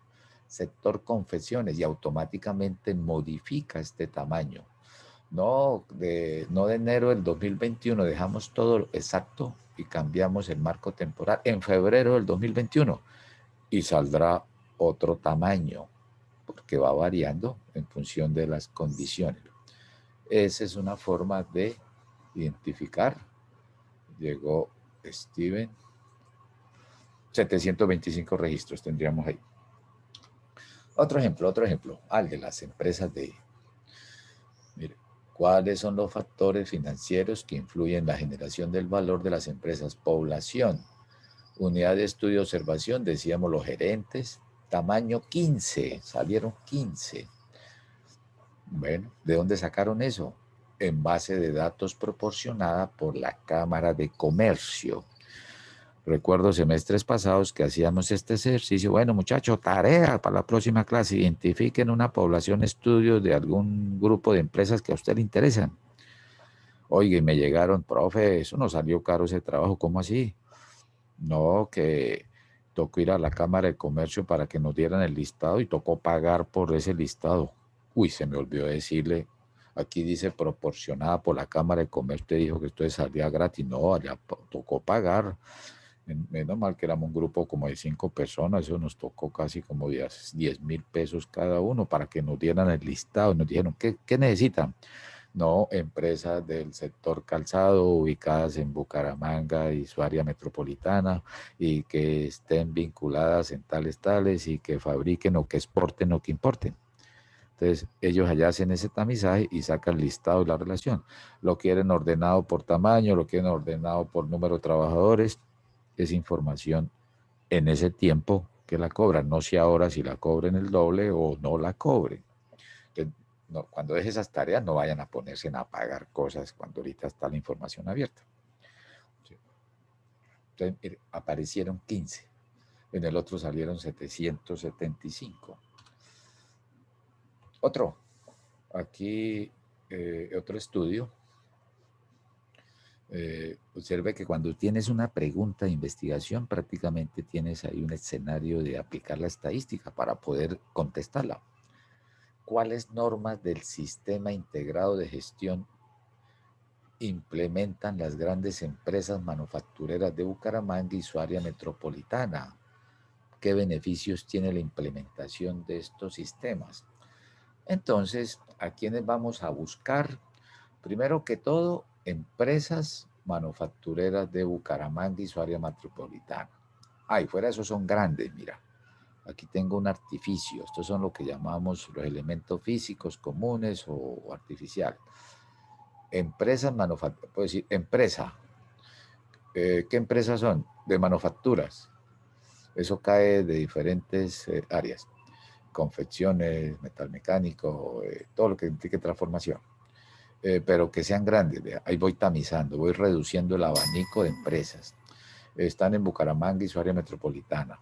sector confecciones, y automáticamente modifica este tamaño. No de enero del 2021, dejamos todo exacto y cambiamos el marco temporal en febrero del 2021 y saldrá otro tamaño, porque va variando en función de las condiciones. Esa es una forma de identificar. Llegó Steven. 725 registros tendríamos ahí. Otro ejemplo. Al de las empresas de... Mire, ¿cuáles son los factores financieros que influyen en la generación del valor de las empresas? Población, unidad de estudio observación, decíamos los gerentes, tamaño 15, salieron 15. Bueno, ¿de dónde sacaron eso? En base de datos proporcionada por la Cámara de Comercio. Recuerdo semestres pasados que hacíamos este ejercicio. Bueno, muchachos, tarea para la próxima clase. Identifiquen una población estudio de algún grupo de empresas que a usted le interesan. Oye, me llegaron, profe, eso nos salió caro ese trabajo. ¿Cómo así? No, que tocó ir a la Cámara de Comercio para que nos dieran el listado y tocó pagar por ese listado. Uy, se me olvidó decirle. Aquí dice proporcionada por la Cámara de Comercio. Te dijo que esto salía gratis. No, allá tocó pagar. Menos mal que éramos un grupo como de 5 personas, eso nos tocó casi como 10,000 pesos cada uno para que nos dieran el listado. Nos dijeron, ¿qué necesitan? No, empresas del sector calzado ubicadas en Bucaramanga y su área metropolitana y que estén vinculadas en tales y que fabriquen o que exporten o que importen. Entonces, ellos allá hacen ese tamizaje y sacan el listado y la relación. Lo quieren ordenado por tamaño, lo quieren ordenado por número de trabajadores. Es información en ese tiempo que la cobran, no si ahora si la cobren el doble o no la cobren. Entonces, no, cuando deje esas tareas no vayan a ponerse a pagar cosas cuando ahorita está la información abierta. Sí. Entonces, mire, aparecieron 15, en el otro salieron 775. Aquí otro estudio. Observe que cuando tienes una pregunta de investigación, prácticamente tienes ahí un escenario de aplicar la estadística para poder contestarla. ¿Cuáles normas del sistema integrado de gestión implementan las grandes empresas manufactureras de Bucaramanga y su área metropolitana? ¿Qué beneficios tiene la implementación de estos sistemas? Entonces, ¿a quiénes vamos a buscar? Primero que todo, empresas manufactureras de Bucaramanga y su área metropolitana. Y fuera de eso son grandes, mira. Aquí tengo un artificio. Estos son lo que llamamos los elementos físicos comunes o artificiales. Empresas manufactureras, puedo decir, empresa. ¿Qué empresas son? De manufacturas. Eso cae de diferentes áreas. Confecciones, metal mecánico, todo lo que implique transformación. Pero que sean grandes. Ahí voy tamizando, voy reduciendo el abanico de empresas. Están en Bucaramanga y su área metropolitana.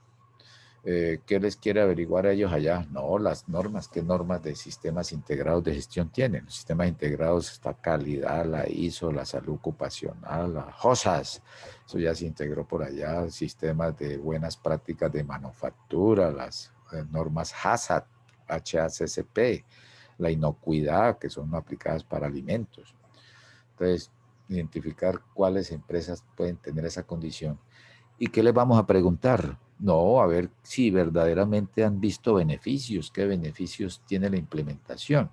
¿Qué les quiere averiguar a ellos allá? No, las normas. ¿Qué normas de sistemas integrados de gestión tienen? Los sistemas integrados está calidad, la ISO, la salud ocupacional, las HOSAS. Eso ya se integró por allá. Sistemas de buenas prácticas de manufactura, las normas HACCP, HACCP, la inocuidad, que son aplicadas para alimentos. Entonces, identificar cuáles empresas pueden tener esa condición ¿Y qué les vamos a preguntar? No, a ver si verdaderamente han visto beneficios, qué beneficios tiene la implementación.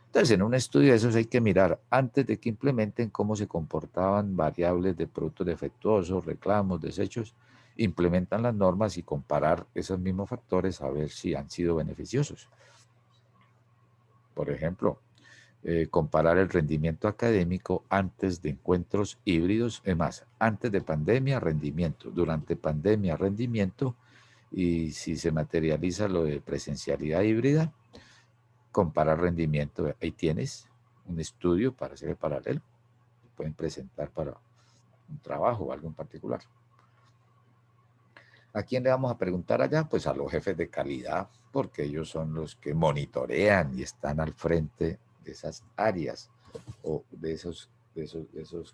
Entonces, en un estudio de esos hay que mirar, antes de que implementen, cómo se comportaban variables de productos defectuosos, reclamos, desechos, implementan las normas y comparar esos mismos factores a ver si han sido beneficiosos. Por ejemplo, comparar el rendimiento académico antes de encuentros híbridos, es más, antes de pandemia, rendimiento, durante pandemia, rendimiento, y si se materializa lo de presencialidad híbrida, comparar rendimiento. Ahí tienes un estudio para hacer el paralelo. Pueden presentar para un trabajo o algo en particular. ¿A quién le vamos a preguntar allá? Pues a los jefes de calidad, porque ellos son los que monitorean y están al frente de esas áreas o de esos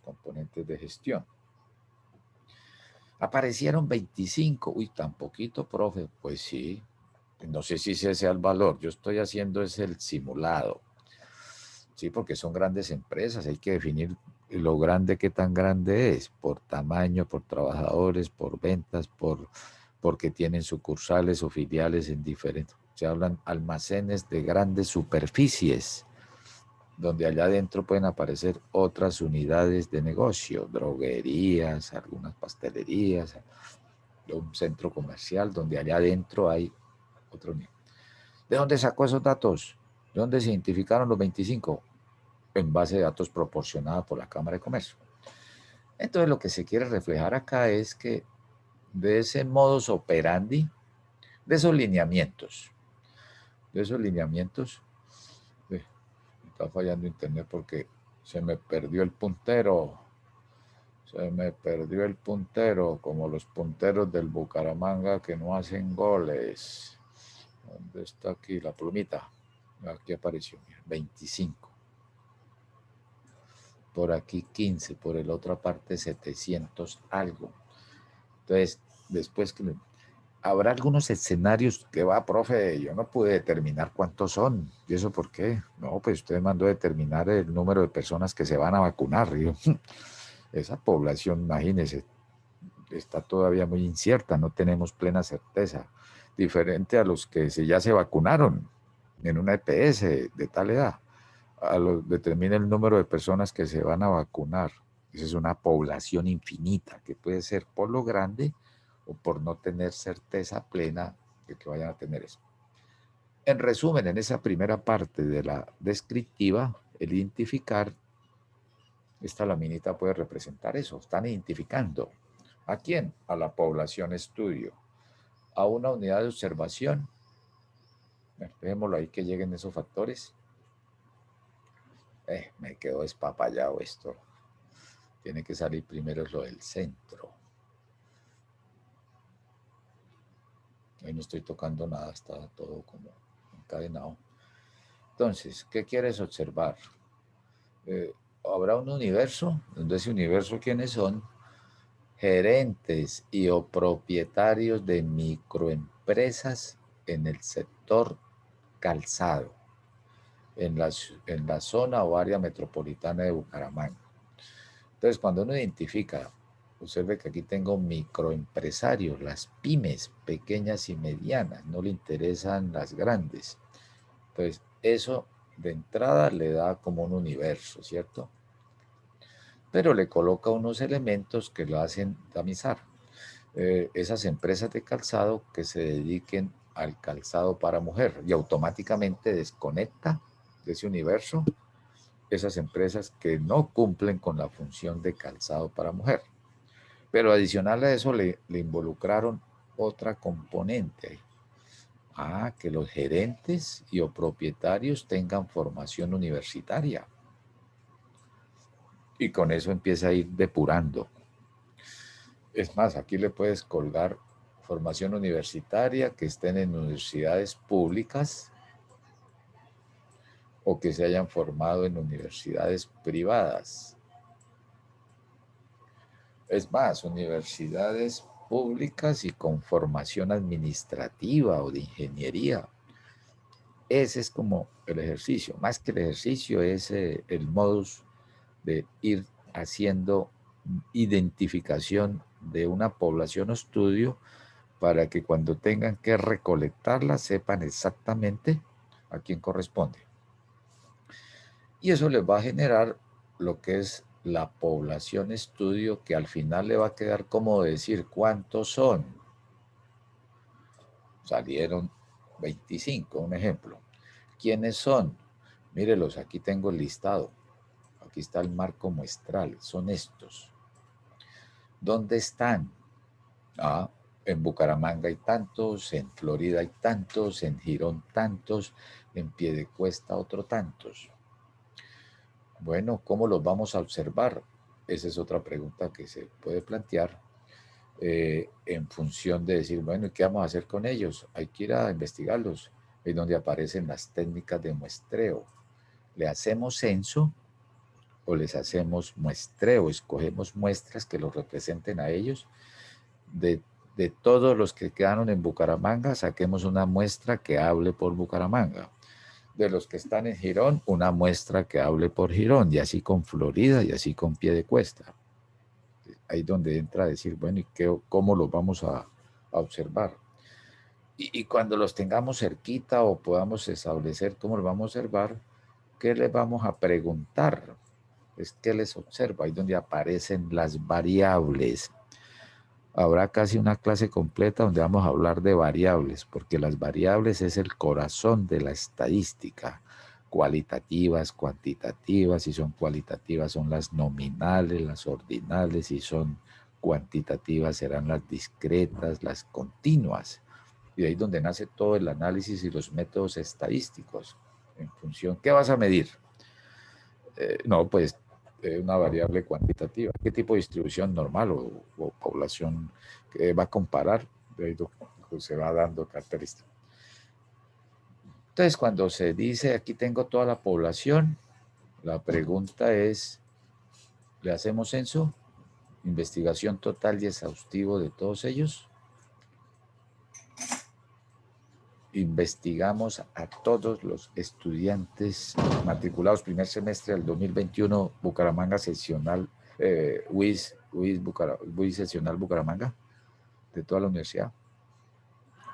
componentes de gestión. Aparecieron 25. Uy, tan poquito, profe. Pues sí, no sé si ese sea el valor. Yo estoy haciendo es el simulado. Sí, porque son grandes empresas. Hay que definir lo grande, qué tan grande es, por tamaño, por trabajadores, por ventas, porque tienen sucursales o filiales en diferentes. Se hablan almacenes de grandes superficies, donde allá adentro pueden aparecer otras unidades de negocio, droguerías, algunas pastelerías, un centro comercial, donde allá adentro hay otro nivel. ¿De dónde sacó esos datos? ¿De dónde se identificaron los 25? En base de datos proporcionados por la Cámara de Comercio. Entonces lo que se quiere reflejar acá es que de ese modus operandi, de esos lineamientos, me está fallando internet porque se me perdió el puntero, como los punteros del Bucaramanga que no hacen goles. ¿Dónde está aquí la plumita? Aquí apareció, 25. Por aquí 15, por el otra parte 700 algo. Entonces, después que habrá algunos escenarios que va, profe, yo no pude determinar cuántos son. ¿Y eso por qué? No, pues usted mandó determinar el número de personas que se van a vacunar. Y yo, esa población, imagínese, está todavía muy incierta, no tenemos plena certeza. Diferente a los que ya se vacunaron en una EPS de tal edad. Determina el número de personas que se van a vacunar. Esa es una población infinita que puede ser por lo grande o por no tener certeza plena de que vayan a tener eso. En resumen, en esa primera parte de la descriptiva, el identificar, esta laminita puede representar eso. Están identificando. ¿A quién? A la población estudio. A una unidad de observación. Dejémoslo ahí que lleguen esos factores. Me quedó despapallado esto. Tiene que salir primero lo del centro. Ahí no estoy tocando nada, está todo como encadenado. Entonces, ¿qué quieres observar? Habrá un universo, donde ese universo, ¿quiénes son? Gerentes y o propietarios de microempresas en el sector calzado, en la zona o área metropolitana de Bucaramanga. Entonces, cuando uno identifica, observe que aquí tengo microempresarios, las pymes pequeñas y medianas, no le interesan las grandes. Entonces, eso de entrada le da como un universo, ¿cierto? Pero le coloca unos elementos que lo hacen tamizar. Esas empresas de calzado que se dediquen al calzado para mujer y automáticamente desconecta de ese universo esas empresas que no cumplen con la función de calzado para mujer. Pero adicional a eso le involucraron otra componente. Que los gerentes y o propietarios tengan formación universitaria. Y con eso empieza a ir depurando. Es más, aquí le puedes colgar formación universitaria que estén en universidades públicas o que se hayan formado en universidades privadas. Es más, universidades públicas y con formación administrativa o de ingeniería. Ese es como el ejercicio. Más que el ejercicio es el modus de ir haciendo identificación de una población o estudio para que cuando tengan que recolectarla sepan exactamente a quién corresponde. Y eso les va a generar lo que es la población estudio, que al final le va a quedar como decir cuántos son. Salieron 25, un ejemplo. ¿Quiénes son? Mírelos, aquí tengo el listado. Aquí está el marco muestral, son estos. ¿Dónde están? Ah, en Bucaramanga hay tantos, en Florida hay tantos, en Girón tantos, en Piedecuesta otro tantos. Bueno, ¿cómo los vamos a observar? Esa es otra pregunta que se puede plantear en función de decir, bueno, ¿y qué vamos a hacer con ellos? Hay que ir a investigarlos. Es donde aparecen las técnicas de muestreo. ¿Le hacemos censo o les hacemos muestreo? Escogemos muestras que los representen a ellos. De todos los que quedaron en Bucaramanga, saquemos una muestra que hable por Bucaramanga. De los que están en Girón, una muestra que hable por Girón, y así con Florida y así con Piedecuesta. Ahí donde entra a decir, bueno, ¿y cómo los vamos a observar? Y cuando los tengamos cerquita o podamos establecer cómo los vamos a observar, ¿qué les vamos a preguntar? Es que les observa, ahí donde aparecen las variables. Habrá casi una clase completa donde vamos a hablar de variables, porque las variables es el corazón de la estadística, cualitativas, cuantitativas. Si son cualitativas son las nominales, las ordinales. Si son cuantitativas serán las discretas, las continuas. Y de ahí donde nace todo el análisis y los métodos estadísticos. En función, ¿qué vas a medir? No, pues una variable cuantitativa. ¿Qué tipo de distribución normal o población que va a comparar? De ahí se va dando características. Entonces, cuando se dice aquí tengo toda la población, la pregunta es, ¿le hacemos censo? ¿Investigación total y exhaustivo de todos ellos? Investigamos a todos los estudiantes matriculados primer semestre del 2021, Bucaramanga seccional, WIS seccional Bucaramanga, de toda la universidad.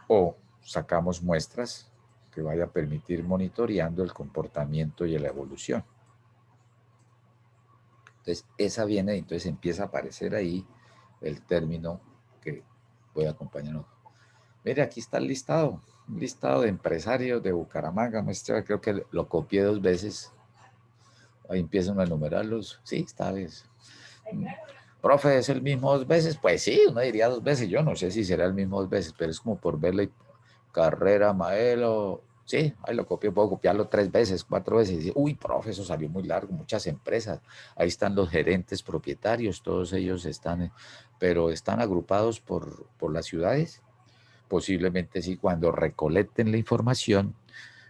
O sacamos muestras que vaya a permitir monitoreando el comportamiento y la evolución. Entonces, esa viene, entonces empieza a aparecer ahí el término que puede acompañarnos. Mire, aquí está el listado. Un listado de empresarios de Bucaramanga, maestra, creo que lo copié 2 veces. Ahí empiezan a enumerarlos. Sí, esta vez. Profe, ¿es el mismo 2 veces? Pues sí, uno diría 2 veces. Yo no sé si será el mismo 2 veces, pero es como por verle carrera, Maelo. Sí, ahí lo copié, puedo copiarlo 3 veces, 4 veces. Y dice, uy, profe, eso salió muy largo, muchas empresas. Ahí están los gerentes propietarios, todos ellos están, pero están agrupados por las ciudades. Posiblemente sí, cuando recolecten la información,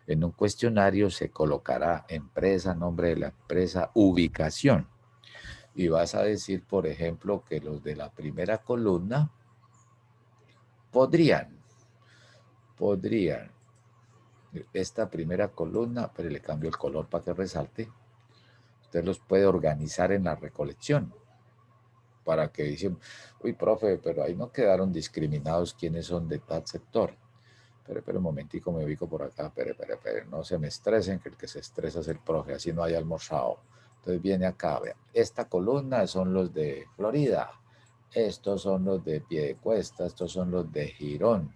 en un cuestionario se colocará empresa, nombre de la empresa, ubicación. Y vas a decir, por ejemplo, que los de la primera columna podrían, esta primera columna, pero le cambio el color para que resalte, usted los puede organizar en la recolección. Para que dicen, uy, profe, pero ahí no quedaron discriminados quiénes son de tal sector. Pero un momentico, me ubico por acá, pero, no se me estresen, que el que se estresa es el profe, así no haya almorzado. Entonces viene acá, vean, esta columna son los de Florida, estos son los de Piedecuesta, estos son los de Girón,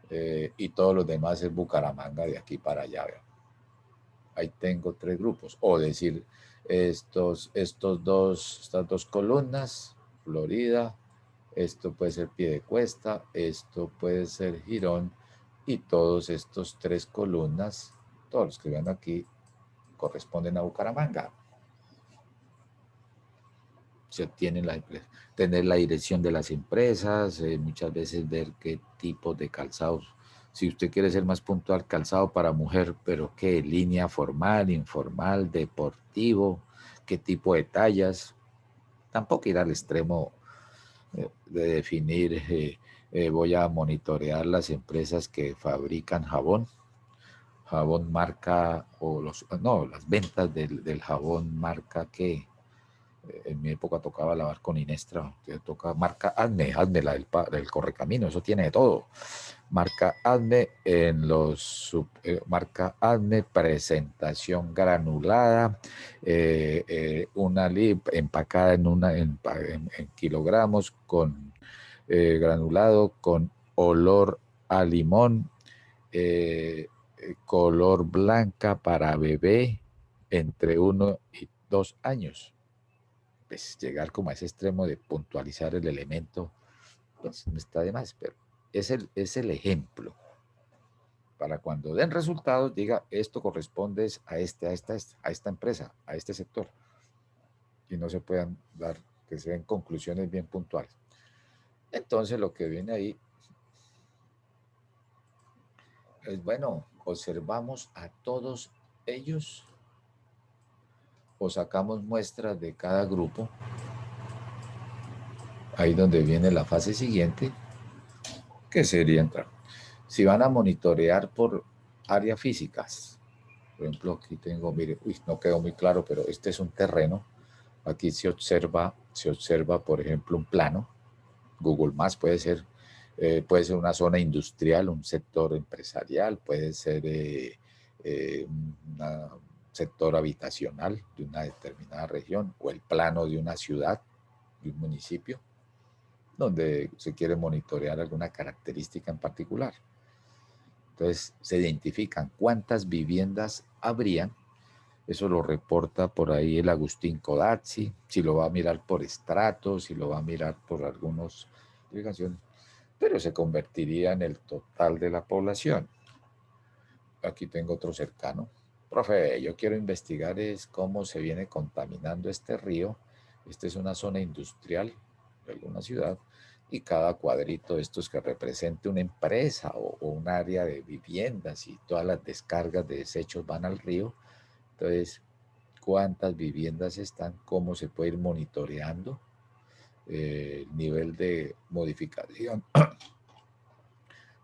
y todos los demás es Bucaramanga de aquí para allá, vean. Ahí tengo 3 grupos, o decir, estas dos columnas, Florida, esto puede ser Piedecuesta, esto puede ser Girón, y todos estos 3 columnas, todos los que vean aquí, corresponden a Bucaramanga. Se obtienen tener la dirección de las empresas, muchas veces ver qué tipo de calzados. Si usted quiere ser más puntual, calzado para mujer, pero qué línea formal, informal, deportivo, qué tipo de tallas. Tampoco ir al extremo de definir, voy a monitorear las empresas que fabrican jabón marca, o las ventas del jabón marca que En mi época tocaba lavar con Inestra, que toca marca Adme, Adme la del Correcamino, eso tiene de todo. Marca Adme en marca Adme, presentación granulada, una empacada en kilogramos con granulado, con olor a limón, color blanca para bebé entre 1 y 2 años. Pues llegar como a ese extremo de puntualizar el elemento, pues no está de más, pero es el ejemplo. Para cuando den resultados, diga, esto corresponde a esta empresa, a este sector. Y no se puedan dar, que se den conclusiones bien puntuales. Entonces lo que viene ahí es, bueno, observamos a todos ellos o sacamos muestras de cada grupo. Ahí donde viene la fase siguiente, que sería entrar. Si van a monitorear por áreas físicas, por ejemplo, aquí tengo, mire, no quedó muy claro, pero este es un terreno. Aquí se observa, por ejemplo, un plano. Google Maps puede ser una zona industrial, un sector empresarial, puede ser un sector habitacional de una determinada región o el plano de una ciudad, de un municipio, donde se quiere monitorear alguna característica en particular. Entonces se identifican cuántas viviendas habrían. Eso lo reporta por ahí el Agustín Codazzi, si lo va a mirar por estratos, si lo va a mirar por algunas ubicaciones, pero se convertiría en el total de la población. Aquí tengo otro cercano. Profe, yo quiero investigar es cómo se viene contaminando este río. Esta es una zona industrial de alguna ciudad y cada cuadrito de estos que represente una empresa o un área de viviendas y todas las descargas de desechos van al río. Entonces, cuántas viviendas están, cómo se puede ir monitoreando el nivel de modificación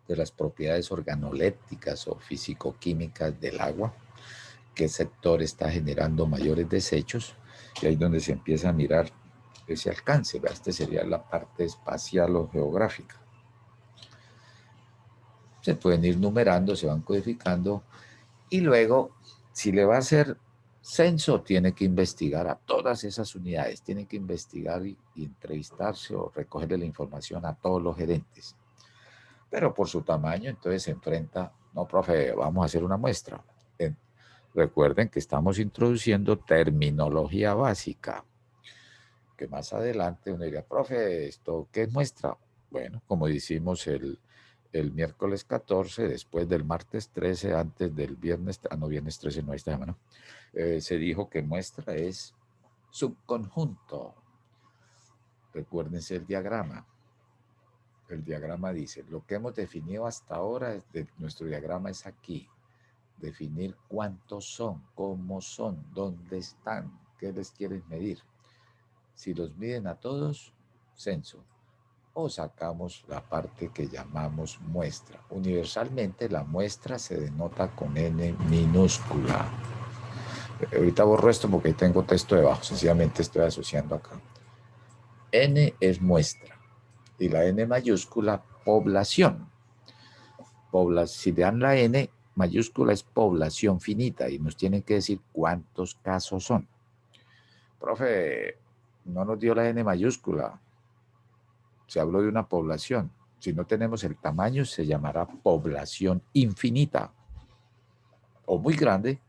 de las propiedades organolépticas o físico-químicas del agua, qué sector está generando mayores desechos, y ahí es donde se empieza a mirar ese alcance. Este sería la parte espacial o geográfica. Se pueden ir numerando, se van codificando, y luego, si le va a hacer censo, tiene que investigar a todas esas unidades, tiene que investigar y entrevistarse o recogerle la información a todos los gerentes. Pero por su tamaño, entonces se enfrenta, no, profe, vamos a hacer una muestra. Recuerden que estamos introduciendo terminología básica, que más adelante uno diría, profe, ¿esto qué es muestra? Bueno, como hicimos el miércoles 14, después del martes 13, antes del viernes, no, viernes 13 no, esta semana, se dijo que muestra es subconjunto. Recuérdense el diagrama. El diagrama dice, lo que hemos definido hasta ahora, nuestro diagrama es aquí. Definir cuántos son, cómo son, dónde están, qué les quieren medir. Si los miden a todos, censo. O sacamos la parte que llamamos muestra. Universalmente la muestra se denota con N minúscula. Ahorita borro esto porque tengo texto debajo, sencillamente estoy asociando acá. N es muestra y la N mayúscula, población. Si le dan la N mayúscula es población finita y nos tienen que decir cuántos casos son. Profe, no nos dio la N mayúscula. Se habló de una población. Si no tenemos el tamaño, se llamará población infinita o muy grande,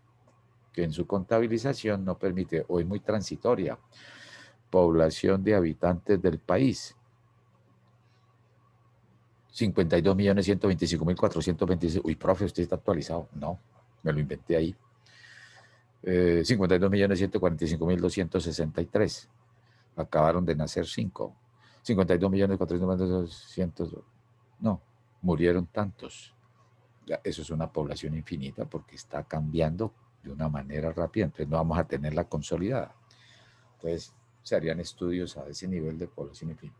que en su contabilización no permite, o es muy transitoria. Población de habitantes del país. 52.125.426. Uy, profe, usted está actualizado. No, me lo inventé ahí. 52.145.263. Acabaron de nacer 5. 52.400.200. No, murieron tantos. Eso es una población infinita porque está cambiando de una manera rápida. Entonces no vamos a tenerla consolidada. Entonces se harían estudios a ese nivel de población infinita.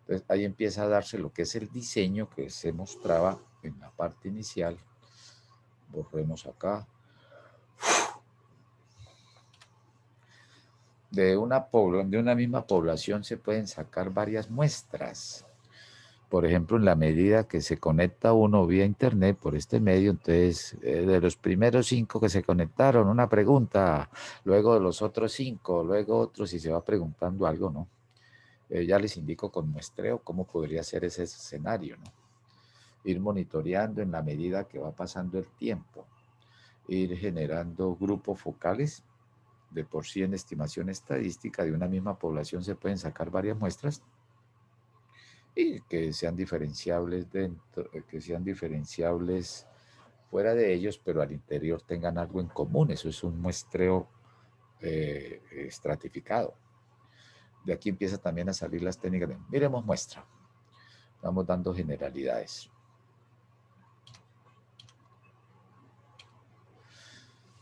Entonces ahí empieza a darse lo que es el diseño que se mostraba en la parte inicial. Borremos acá. de una misma población se pueden sacar varias muestras. Por ejemplo, en la medida que se conecta uno vía internet por este medio, entonces de los primeros 5 que se conectaron, una pregunta, luego de los otros 5, luego otros, y se va preguntando algo, ¿no? Ya les indico con muestreo cómo podría ser ese escenario, ¿no? Ir monitoreando en la medida que va pasando el tiempo, ir generando grupos focales. De por sí, en estimación estadística de una misma población se pueden sacar varias muestras y que sean diferenciables fuera de ellos, pero al interior tengan algo en común. Eso es un muestreo estratificado. De aquí empieza también a salir las técnicas de, miremos muestra. Vamos dando generalidades.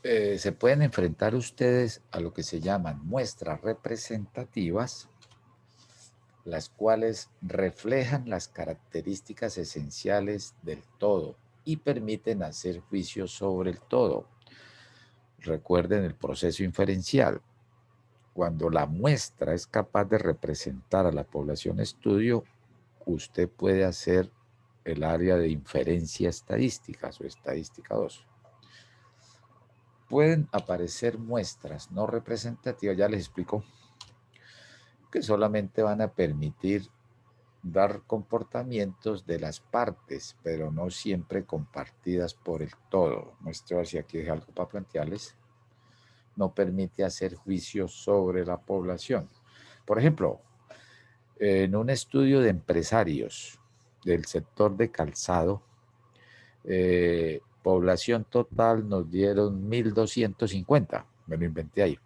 Se pueden enfrentar ustedes a lo que se llaman muestras representativas, las cuales reflejan las características esenciales del todo y permiten hacer juicios sobre el todo. Recuerden el proceso inferencial. Cuando la muestra es capaz de representar a la población estudio, usted puede hacer el área de inferencia estadística o estadística 2. Pueden aparecer muestras no representativas, ya les explico, que solamente van a permitir dar comportamientos de las partes, pero no siempre compartidas por el todo. Muestro hacia aquí algo para plantearles. No permite hacer juicios sobre la población. Por ejemplo, en un estudio de empresarios del sector de calzado, población total nos dieron 1.250, me lo inventé ahí.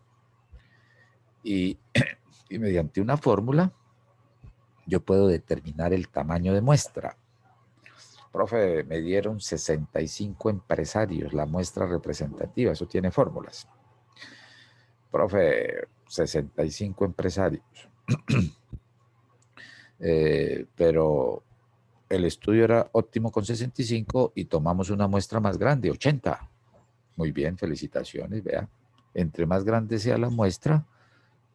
Y mediante una fórmula, yo puedo determinar el tamaño de muestra. Profe, me dieron 65 empresarios, la muestra representativa, eso tiene fórmulas. Profe, 65 empresarios. Pero el estudio era óptimo con 65 y tomamos una muestra más grande, 80. Muy bien, felicitaciones, vea. Entre más grande sea la muestra,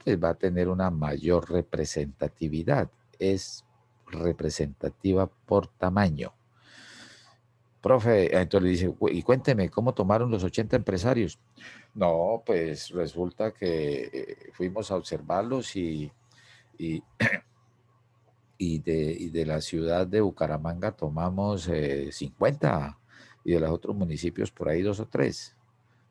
pues va a tener una mayor representatividad. Es representativa por tamaño. Profe, entonces le dice, y cuénteme, ¿cómo tomaron los 80 empresarios? No, pues resulta que fuimos a observarlos y de la ciudad de Bucaramanga tomamos 50 y de los otros municipios por ahí 2 o 3,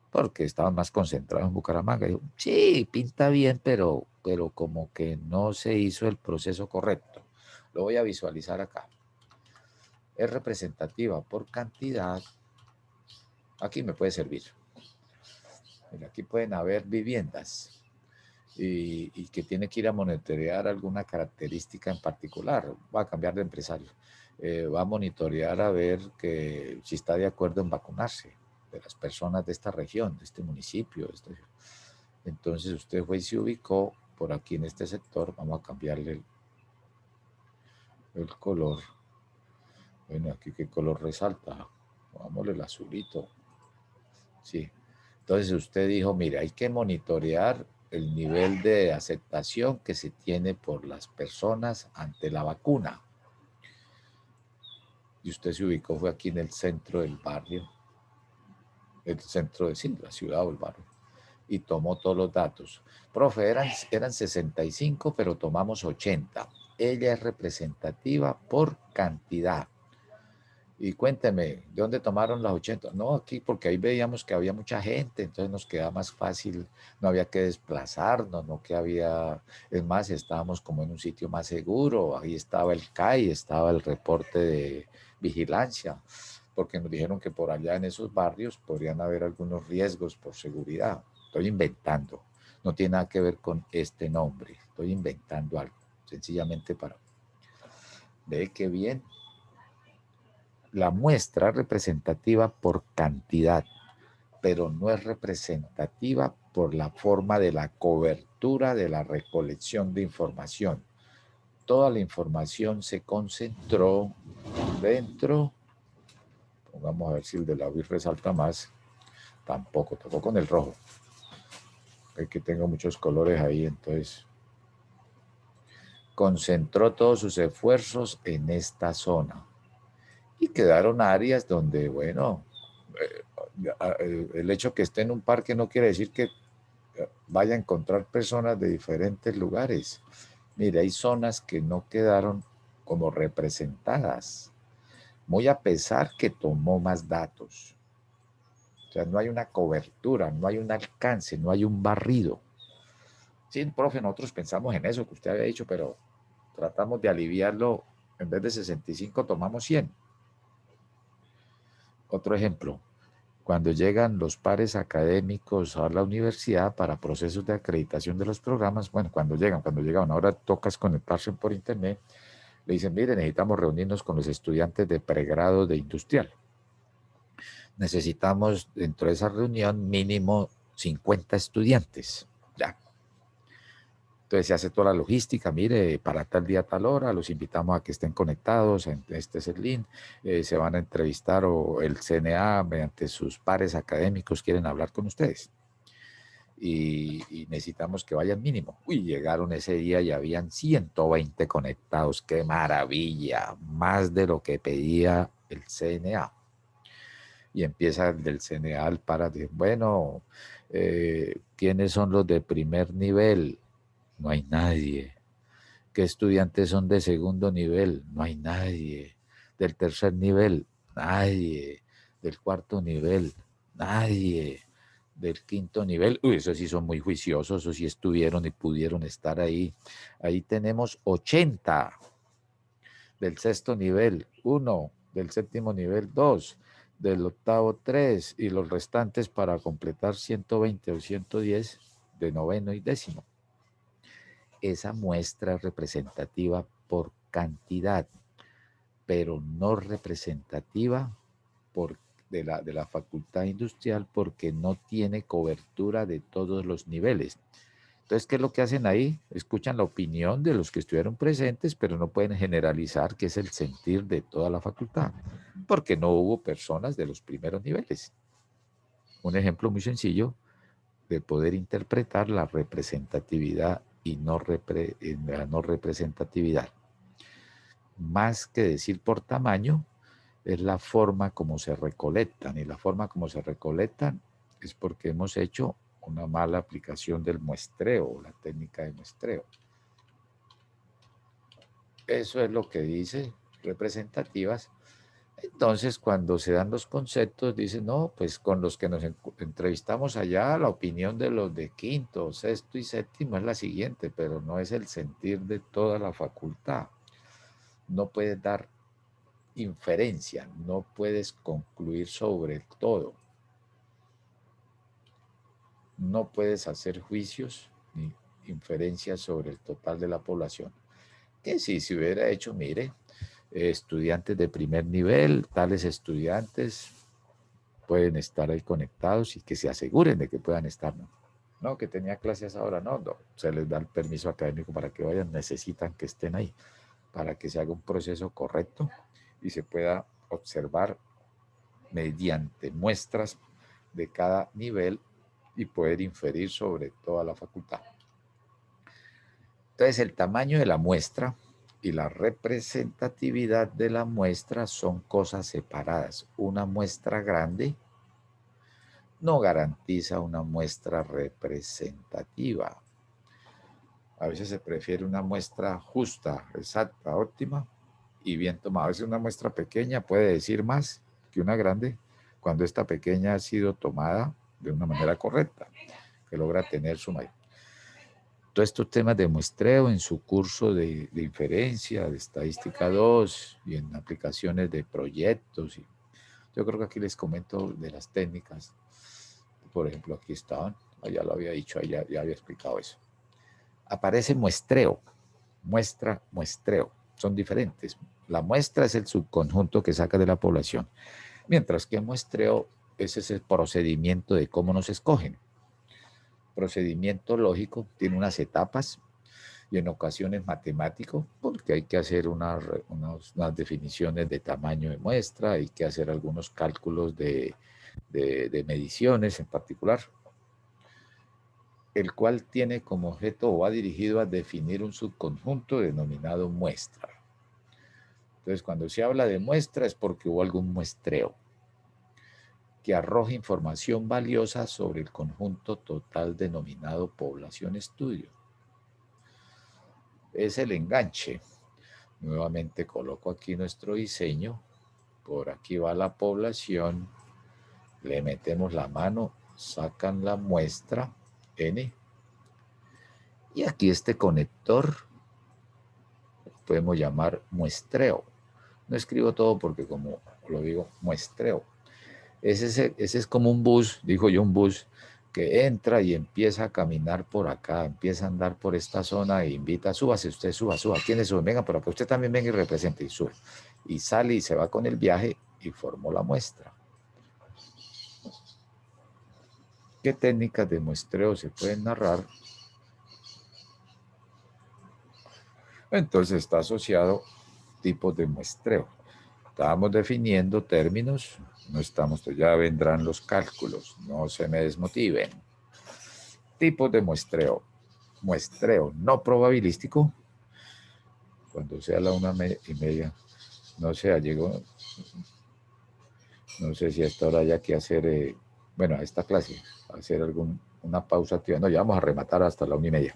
porque estaban más concentrados en Bucaramanga. Y yo, sí, pinta bien, pero como que no se hizo el proceso correcto. Lo voy a visualizar acá. Es representativa por cantidad. Aquí me puede servir. Mira, aquí pueden haber viviendas y que tiene que ir a monitorear alguna característica en particular. Va a cambiar de empresario. Va a monitorear a ver que si está de acuerdo en vacunarse de las personas de esta región, de este municipio. Entonces usted fue y se ubicó por aquí en este sector. Vamos a cambiarle el color. Bueno, aquí qué color resalta. Vámonos el azulito. Sí. Entonces usted dijo, mire, hay que monitorear el nivel de aceptación que se tiene por las personas ante la vacuna. Y usted se ubicó, fue aquí en el centro del barrio, el centro de sí, la ciudad o el barrio, y tomó todos los datos. Profe, eran 65, pero tomamos 80. Ella es representativa por cantidad. Y cuénteme, ¿de dónde tomaron las 80? No, aquí, porque ahí veíamos que había mucha gente, entonces nos quedaba más fácil, no había que desplazarnos, no que había, es más, estábamos como en un sitio más seguro, ahí estaba el CAI, estaba el reporte de vigilancia, porque nos dijeron que por allá en esos barrios podrían haber algunos riesgos por seguridad. Estoy inventando, no tiene nada que ver con este nombre, estoy inventando algo, sencillamente para... Ve qué bien. La muestra es representativa por cantidad, pero no es representativa por la forma de la cobertura de la recolección de información. Toda la información se concentró dentro, vamos a ver si el de la UIR resalta más, tampoco, tocó con el rojo. Es que tengo muchos colores ahí, entonces concentró todos sus esfuerzos en esta zona. Y quedaron áreas donde, bueno, el hecho que esté en un parque no quiere decir que vaya a encontrar personas de diferentes lugares. Mire, hay zonas que no quedaron como representadas, muy a pesar que tomó más datos. O sea, no hay una cobertura, no hay un alcance, no hay un barrido. Sí, profe, nosotros pensamos en eso que usted había dicho, pero tratamos de aliviarlo. En vez de 65, tomamos 100. Otro ejemplo, cuando llegan los pares académicos a la universidad para procesos de acreditación de los programas, bueno, cuando llegan, ahora tocas conectarse por internet, le dicen, mire, necesitamos reunirnos con los estudiantes de pregrado de industrial. Necesitamos dentro de esa reunión mínimo 50 estudiantes. Ya. Entonces se hace toda la logística, mire, para tal día, tal hora, los invitamos a que estén conectados, este es el link, se van a entrevistar o el CNA mediante sus pares académicos quieren hablar con ustedes. Y necesitamos que vayan mínimo. Uy, llegaron ese día y habían 120 conectados, qué maravilla, más de lo que pedía el CNA. Y empieza el del CNA al para de, bueno, ¿quiénes son los de primer nivel? No hay nadie. ¿Qué estudiantes son de segundo nivel? No hay nadie. Del tercer nivel, nadie. Del cuarto nivel, nadie. Del quinto nivel, uy, esos sí son muy juiciosos, esos sí estuvieron y pudieron estar ahí. Ahí tenemos 80. Del sexto nivel, 1. Del séptimo nivel, 2. Del octavo, 3. Y los restantes para completar 120 o 110 de noveno y décimo. Esa muestra es representativa por cantidad, pero no representativa de la facultad industrial porque no tiene cobertura de todos los niveles. Entonces, ¿qué es lo que hacen ahí? Escuchan la opinión de los que estuvieron presentes, pero no pueden generalizar que es el sentir de toda la facultad, porque no hubo personas de los primeros niveles. Un ejemplo muy sencillo de poder interpretar la representatividad y la no representatividad. Más que decir por tamaño, es la forma como se recolectan, y la forma como se recolectan es porque hemos hecho una mala aplicación del muestreo, la técnica de muestreo. Eso es lo que dice representativas. Entonces, cuando se dan los conceptos, dicen, no, pues con los que nos entrevistamos allá, la opinión de los de quinto, sexto y séptimo es la siguiente, pero no es el sentir de toda la facultad. No puedes dar inferencia, no puedes concluir sobre el todo. No puedes hacer juicios ni inferencias sobre el total de la población. Que si se hubiera hecho, mire, estudiantes de primer nivel, tales estudiantes pueden estar ahí conectados y que se aseguren de que puedan estar, ¿no? No, que tenía clases ahora, no, se les da el permiso académico para que vayan, necesitan que estén ahí, para que se haga un proceso correcto y se pueda observar mediante muestras de cada nivel y poder inferir sobre toda la facultad. Entonces, el tamaño de la muestra y la representatividad de la muestra son cosas separadas. Una muestra grande no garantiza una muestra representativa. A veces se prefiere una muestra justa, exacta, óptima y bien tomada. A veces una muestra pequeña puede decir más que una grande cuando esta pequeña ha sido tomada de una manera correcta, que logra tener su mayor. Todos estos temas de muestreo en su curso de inferencia, de estadística 2 y en aplicaciones de proyectos. Yo creo que aquí les comento de las técnicas. Por ejemplo, aquí estaban, ya lo había dicho, ya había explicado eso. Aparece muestreo, muestra, muestreo, son diferentes. La muestra es el subconjunto que saca de la población, mientras que muestreo ese es el procedimiento de cómo nos escogen. Procedimiento lógico tiene unas etapas y en ocasiones matemático, porque hay que hacer unas definiciones de tamaño de muestra, hay que hacer algunos cálculos de mediciones en particular. el cual tiene como objeto o va dirigido a definir un subconjunto denominado muestra. Entonces, cuando se habla de muestra es porque hubo algún muestreo que arroja información valiosa sobre el conjunto total denominado población estudio. Es el enganche. Nuevamente coloco aquí nuestro diseño. Por aquí va la población. Le metemos la mano, sacan la muestra, N. Y aquí este conector lo podemos llamar muestreo. No escribo todo porque como lo digo, muestreo. Ese es como un bus, dijo yo, un bus que entra y empieza a caminar por acá, empieza a andar por esta zona e invita, súbase usted, suba. ¿Quiénes suben? Venga, pero que usted también venga y represente y sube. Y sale y se va con el viaje y formó la muestra. ¿Qué técnicas de muestreo se pueden narrar? Entonces está asociado tipos de muestreo. Estábamos definiendo términos, no estamos, ya vendrán los cálculos, no se me desmotiven. Tipos de muestreo. Muestreo no probabilístico, cuando sea la 1:30, no sé, llegó, no sé si a esta hora haya que hacer, bueno, a esta clase, hacer una pausa activa. No, ya vamos a rematar hasta la 1:30.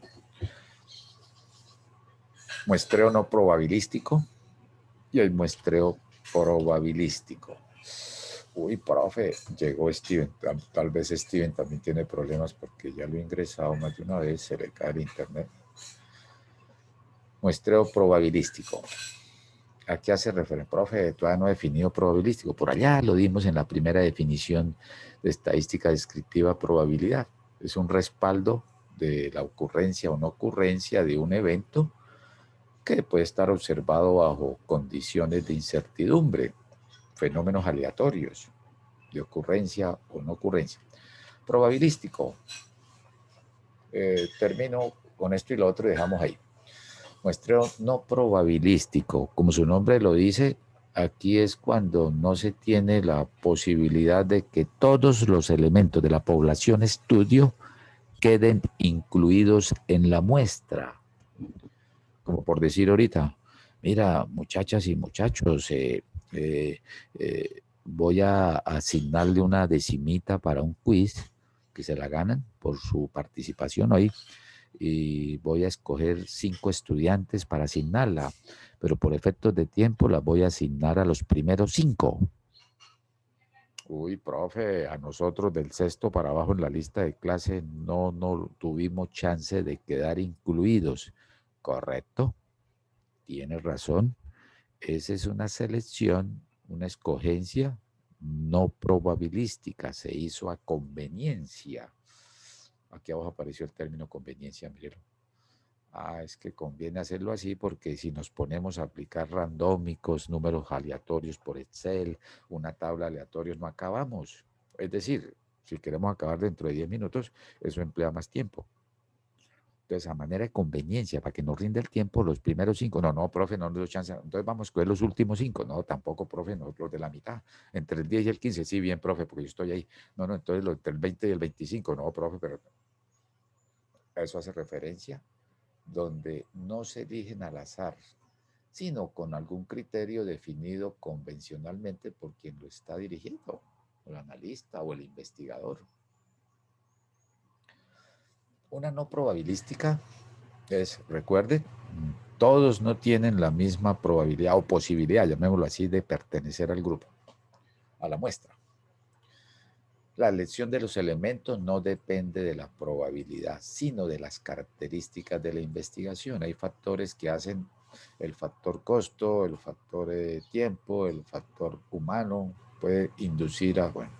Muestreo no probabilístico y el muestreo probabilístico. Uy, profe, llegó Steven. Tal vez Steven también tiene problemas porque ya lo he ingresado más de una vez, se le cae el internet. Muestreo probabilístico. ¿A qué hace referencia? Profe, todavía no he definido probabilístico. Por allá lo dimos en la primera definición de estadística descriptiva probabilidad. Es un respaldo de la ocurrencia o no ocurrencia de un evento que puede estar observado bajo condiciones de incertidumbre, fenómenos aleatorios, de ocurrencia o no ocurrencia. Probabilístico. Termino con esto y lo otro y dejamos ahí. Muestreo no probabilístico, como su nombre lo dice, aquí es cuando no se tiene la posibilidad de que todos los elementos de la población estudio queden incluidos en la muestra. Como por decir ahorita, mira, muchachas y muchachos, voy a asignarle una decimita para un quiz que se la ganan por su participación hoy y voy a escoger 5 estudiantes para asignarla, pero por efectos de tiempo las voy a asignar a los primeros 5. Uy, profe, a nosotros del 6º para abajo en la lista de clase no tuvimos chance de quedar incluidos. ¿Correcto? Tienes razón. Esa es una selección, una escogencia no probabilística. Se hizo a conveniencia. Aquí abajo apareció el término conveniencia, mírenlo. Es que conviene hacerlo así porque si nos ponemos a aplicar randómicos, números aleatorios por Excel, una tabla aleatoria, no acabamos. Es decir, si queremos acabar dentro de 10 minutos, eso emplea más tiempo. Entonces, a manera de conveniencia, para que no rinde el tiempo, los primeros 5, no, profe, no nos dio chance. Entonces vamos a escoger los últimos 5. No, tampoco, profe, no, los de la mitad. Entre el 10 y el 15, sí, bien, profe, porque yo estoy ahí. No, entonces los entre el 20 y el 25, no, profe, pero eso hace referencia donde no se eligen al azar, sino con algún criterio definido convencionalmente por quien lo está dirigiendo, el analista o el investigador. Una no probabilística es, recuerde, todos no tienen la misma probabilidad o posibilidad, llamémoslo así, de pertenecer al grupo, a la muestra. La elección de los elementos no depende de la probabilidad, sino de las características de la investigación. Hay factores que hacen el factor costo, el factor tiempo, el factor humano, puede inducir a, bueno.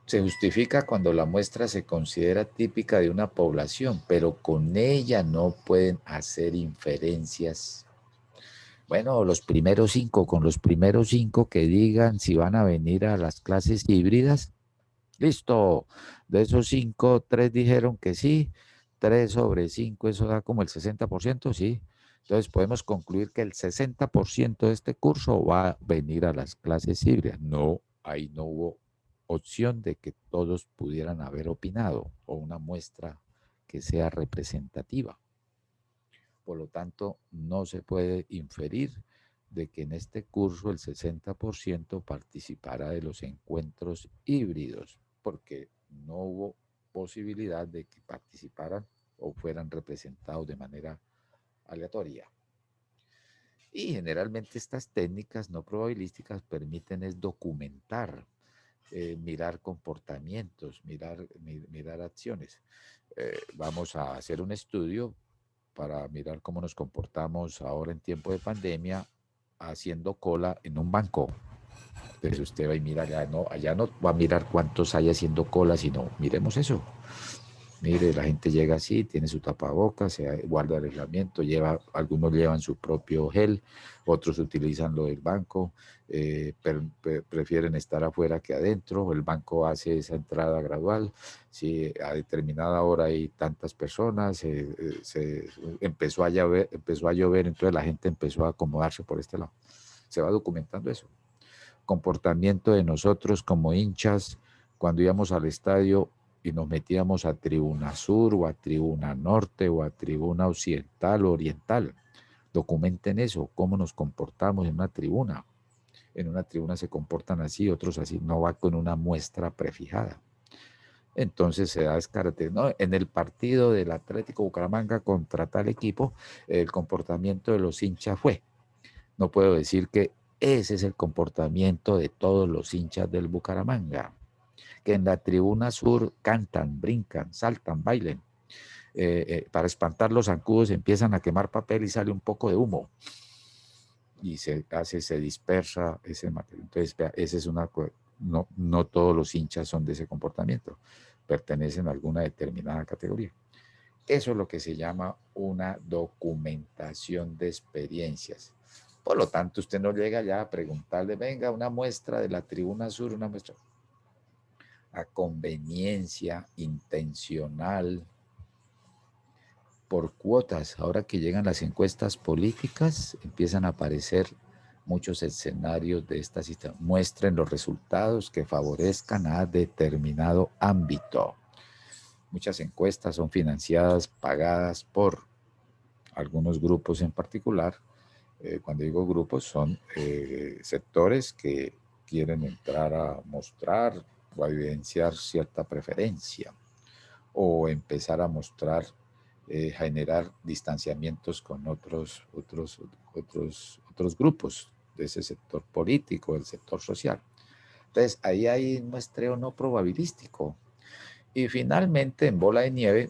Se justifica cuando la muestra se considera típica de una población, pero con ella no pueden hacer inferencias. Bueno, los primeros 5, con los primeros 5 que digan si van a venir a las clases híbridas, listo. De esos 5, 3 dijeron que sí, 3 sobre 5, eso da como el 60%, sí. Entonces podemos concluir que el 60% de este curso va a venir a las clases híbridas. No, ahí no hubo opción de que todos pudieran haber opinado o una muestra que sea representativa. Por lo tanto, no se puede inferir de que en este curso el 60% participará de los encuentros híbridos, porque no hubo posibilidad de que participaran o fueran representados de manera aleatoria. Y generalmente estas técnicas no probabilísticas permiten es documentar, mirar comportamientos, mirar acciones. Vamos a hacer un estudio para mirar cómo nos comportamos ahora en tiempo de pandemia haciendo cola en un banco. Entonces usted va y mira, allá no va a mirar cuántos hay haciendo cola, sino miremos eso. Mire, la gente llega así, tiene su tapabocas, se guarda el aislamiento, algunos llevan su propio gel, otros utilizan lo del banco, prefieren estar afuera que adentro, el banco hace esa entrada gradual, si a determinada hora hay tantas personas, empezó a llover, entonces la gente empezó a acomodarse por este lado. Se va documentando eso. Comportamiento de nosotros como hinchas cuando íbamos al estadio y nos metíamos a tribuna sur o a tribuna norte o a tribuna occidental o oriental. Documenten eso, cómo nos comportamos en una tribuna. En una tribuna se comportan así, otros así, no va con una muestra prefijada. Entonces se da descarte, ¿no? En el partido del Atlético Bucaramanga contra tal equipo, el comportamiento de los hinchas fue. No puedo decir que ese es el comportamiento de todos los hinchas del Bucaramanga, que en la tribuna sur cantan, brincan, saltan, bailen. Para espantar los zancudos empiezan a quemar papel y sale un poco de humo. Y se dispersa ese material. Entonces, esa es no todos los hinchas son de ese comportamiento, pertenecen a alguna determinada categoría. Eso es lo que se llama una documentación de experiencias. Por lo tanto, usted no llega ya a preguntarle, venga, una muestra de la tribuna sur, una muestra a conveniencia, intencional, por cuotas. Ahora que llegan las encuestas políticas, empiezan a aparecer muchos escenarios de esta situación. Muestren los resultados que favorezcan a determinado ámbito. Muchas encuestas son financiadas, pagadas por algunos grupos en particular. Cuando digo grupos, son sectores que quieren entrar a mostrar o a evidenciar cierta preferencia o empezar a mostrar, generar distanciamientos con otros grupos de ese sector político, del sector social. Entonces, ahí hay un muestreo no probabilístico. Y finalmente, en bola de nieve,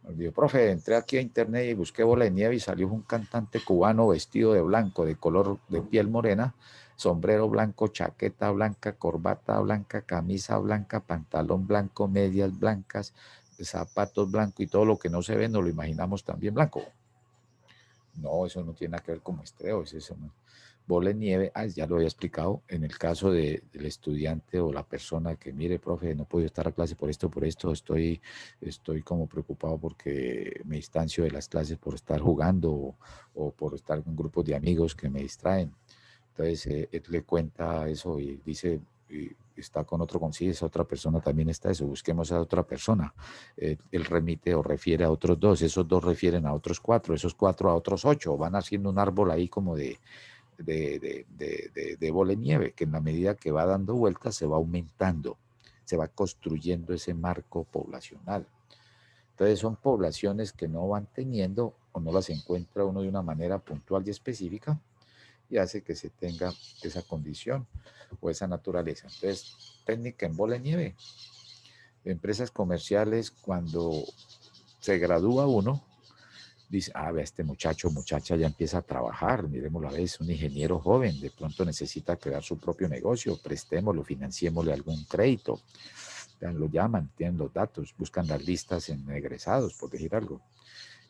me dijo, profe, entré aquí a internet y busqué bola de nieve y salió un cantante cubano vestido de blanco, de color de piel morena, sombrero blanco, chaqueta blanca, corbata blanca, camisa blanca, pantalón blanco, medias blancas, zapatos blancos y todo lo que no se ve nos lo imaginamos también blanco. No, eso no tiene nada que ver con muestreo, es eso. Bola de nieve, ya lo había explicado, en el caso del estudiante o la persona que, mire, profe, no puedo estar a clase por esto, estoy como preocupado porque me distancio de las clases por estar jugando o por estar con grupos de amigos que me distraen. Entonces, él le cuenta eso y dice, y está con otro, consigue esa otra persona, también está eso, busquemos a otra persona. Él remite o refiere a otros dos, esos dos refieren a otros cuatro, esos cuatro a otros ocho, van haciendo un árbol ahí como de bola de nieve, que en la medida que va dando vueltas se va aumentando, se va construyendo ese marco poblacional. Entonces son poblaciones que no van teniendo o no las encuentra uno de una manera puntual y específica y hace que se tenga esa condición o esa naturaleza. Entonces, técnica en bola de nieve. Empresas comerciales, cuando se gradúa uno, dice, vea, este muchacha ya empieza a trabajar, miremoslo a veces, un ingeniero joven, de pronto necesita crear su propio negocio, prestémoslo, financiémosle algún crédito. Lo llaman, tienen los datos, buscan las listas en egresados, por decir algo.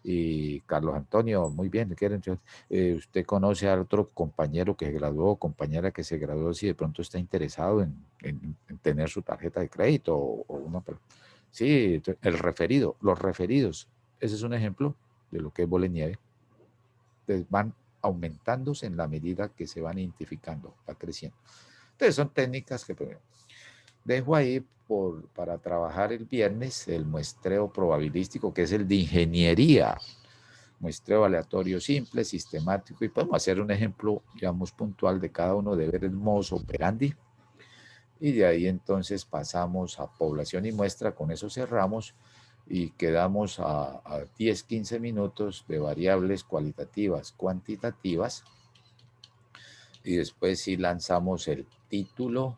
Y Carlos Antonio, muy bien, usted conoce a otro compañero que se graduó, compañera que se graduó, si de pronto está interesado en tener su tarjeta de crédito o una... Sí, el referido, los referidos, ese es un ejemplo de lo que es bola de nieve. Entonces van aumentándose en la medida que se van identificando, va creciendo. Entonces son técnicas que Dejo ahí para trabajar el viernes el muestreo probabilístico, que es el de ingeniería. Muestreo aleatorio simple, sistemático, y podemos hacer un ejemplo, digamos, puntual de cada uno de ver el modus operandi. Y de ahí entonces pasamos a población y muestra, con eso cerramos y quedamos a 10, 15 minutos de variables cualitativas, cuantitativas. Y después sí lanzamos el título.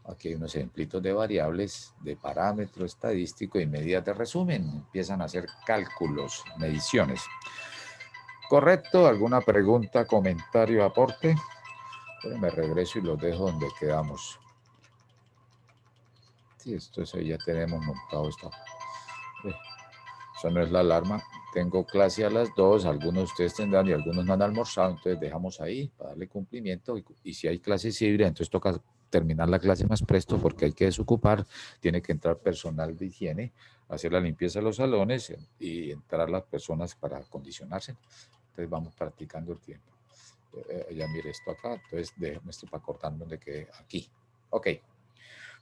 Aquí hay unos ejemplitos de variables, de parámetro estadístico y medidas de resumen. Empiezan a hacer cálculos, mediciones. ¿Correcto? ¿Alguna pregunta, comentario, aporte? Pero me regreso y los dejo donde quedamos. Sí, entonces ya tenemos montado esto. Eso no es la alarma. Tengo clase a las 2, algunos de ustedes tendrán y algunos no han almorzado, entonces dejamos ahí para darle cumplimiento. Y si hay clases híbridas, entonces toca terminar la clase más presto porque hay que desocupar, tiene que entrar personal de higiene, hacer la limpieza de los salones y entrar las personas para acondicionarse. Entonces vamos practicando el tiempo. Ya mire esto acá, entonces déjame esto para cortar donde quede aquí. Ok.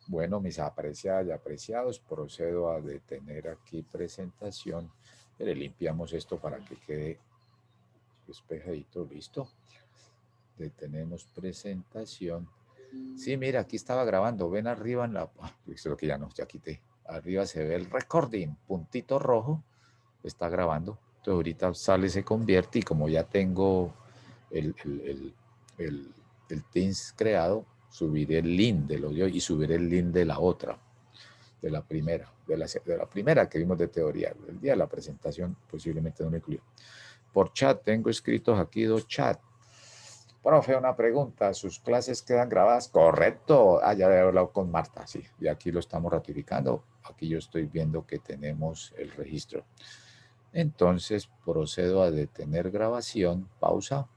Bueno, mis apreciadas y apreciados, procedo a detener aquí presentación. Le limpiamos esto para que quede despejadito, listo. Detenemos presentación. Sí, mira, aquí estaba grabando. Ven arriba en la... Lo que ya no, ya quité. Arriba se ve el recording, puntito rojo. Está grabando. Entonces ahorita sale, se convierte y como ya tengo el Teams creado, subiré el link del audio y subiré el link de la otra, de la primera que vimos de teoría. El día de la presentación posiblemente no me incluyo. Por chat, tengo escritos aquí 2 chats. Profe, una pregunta, ¿sus clases quedan grabadas? Correcto. Ya he hablado con Marta, sí, y aquí lo estamos ratificando. Aquí yo estoy viendo que tenemos el registro. Entonces procedo a detener grabación, pausa.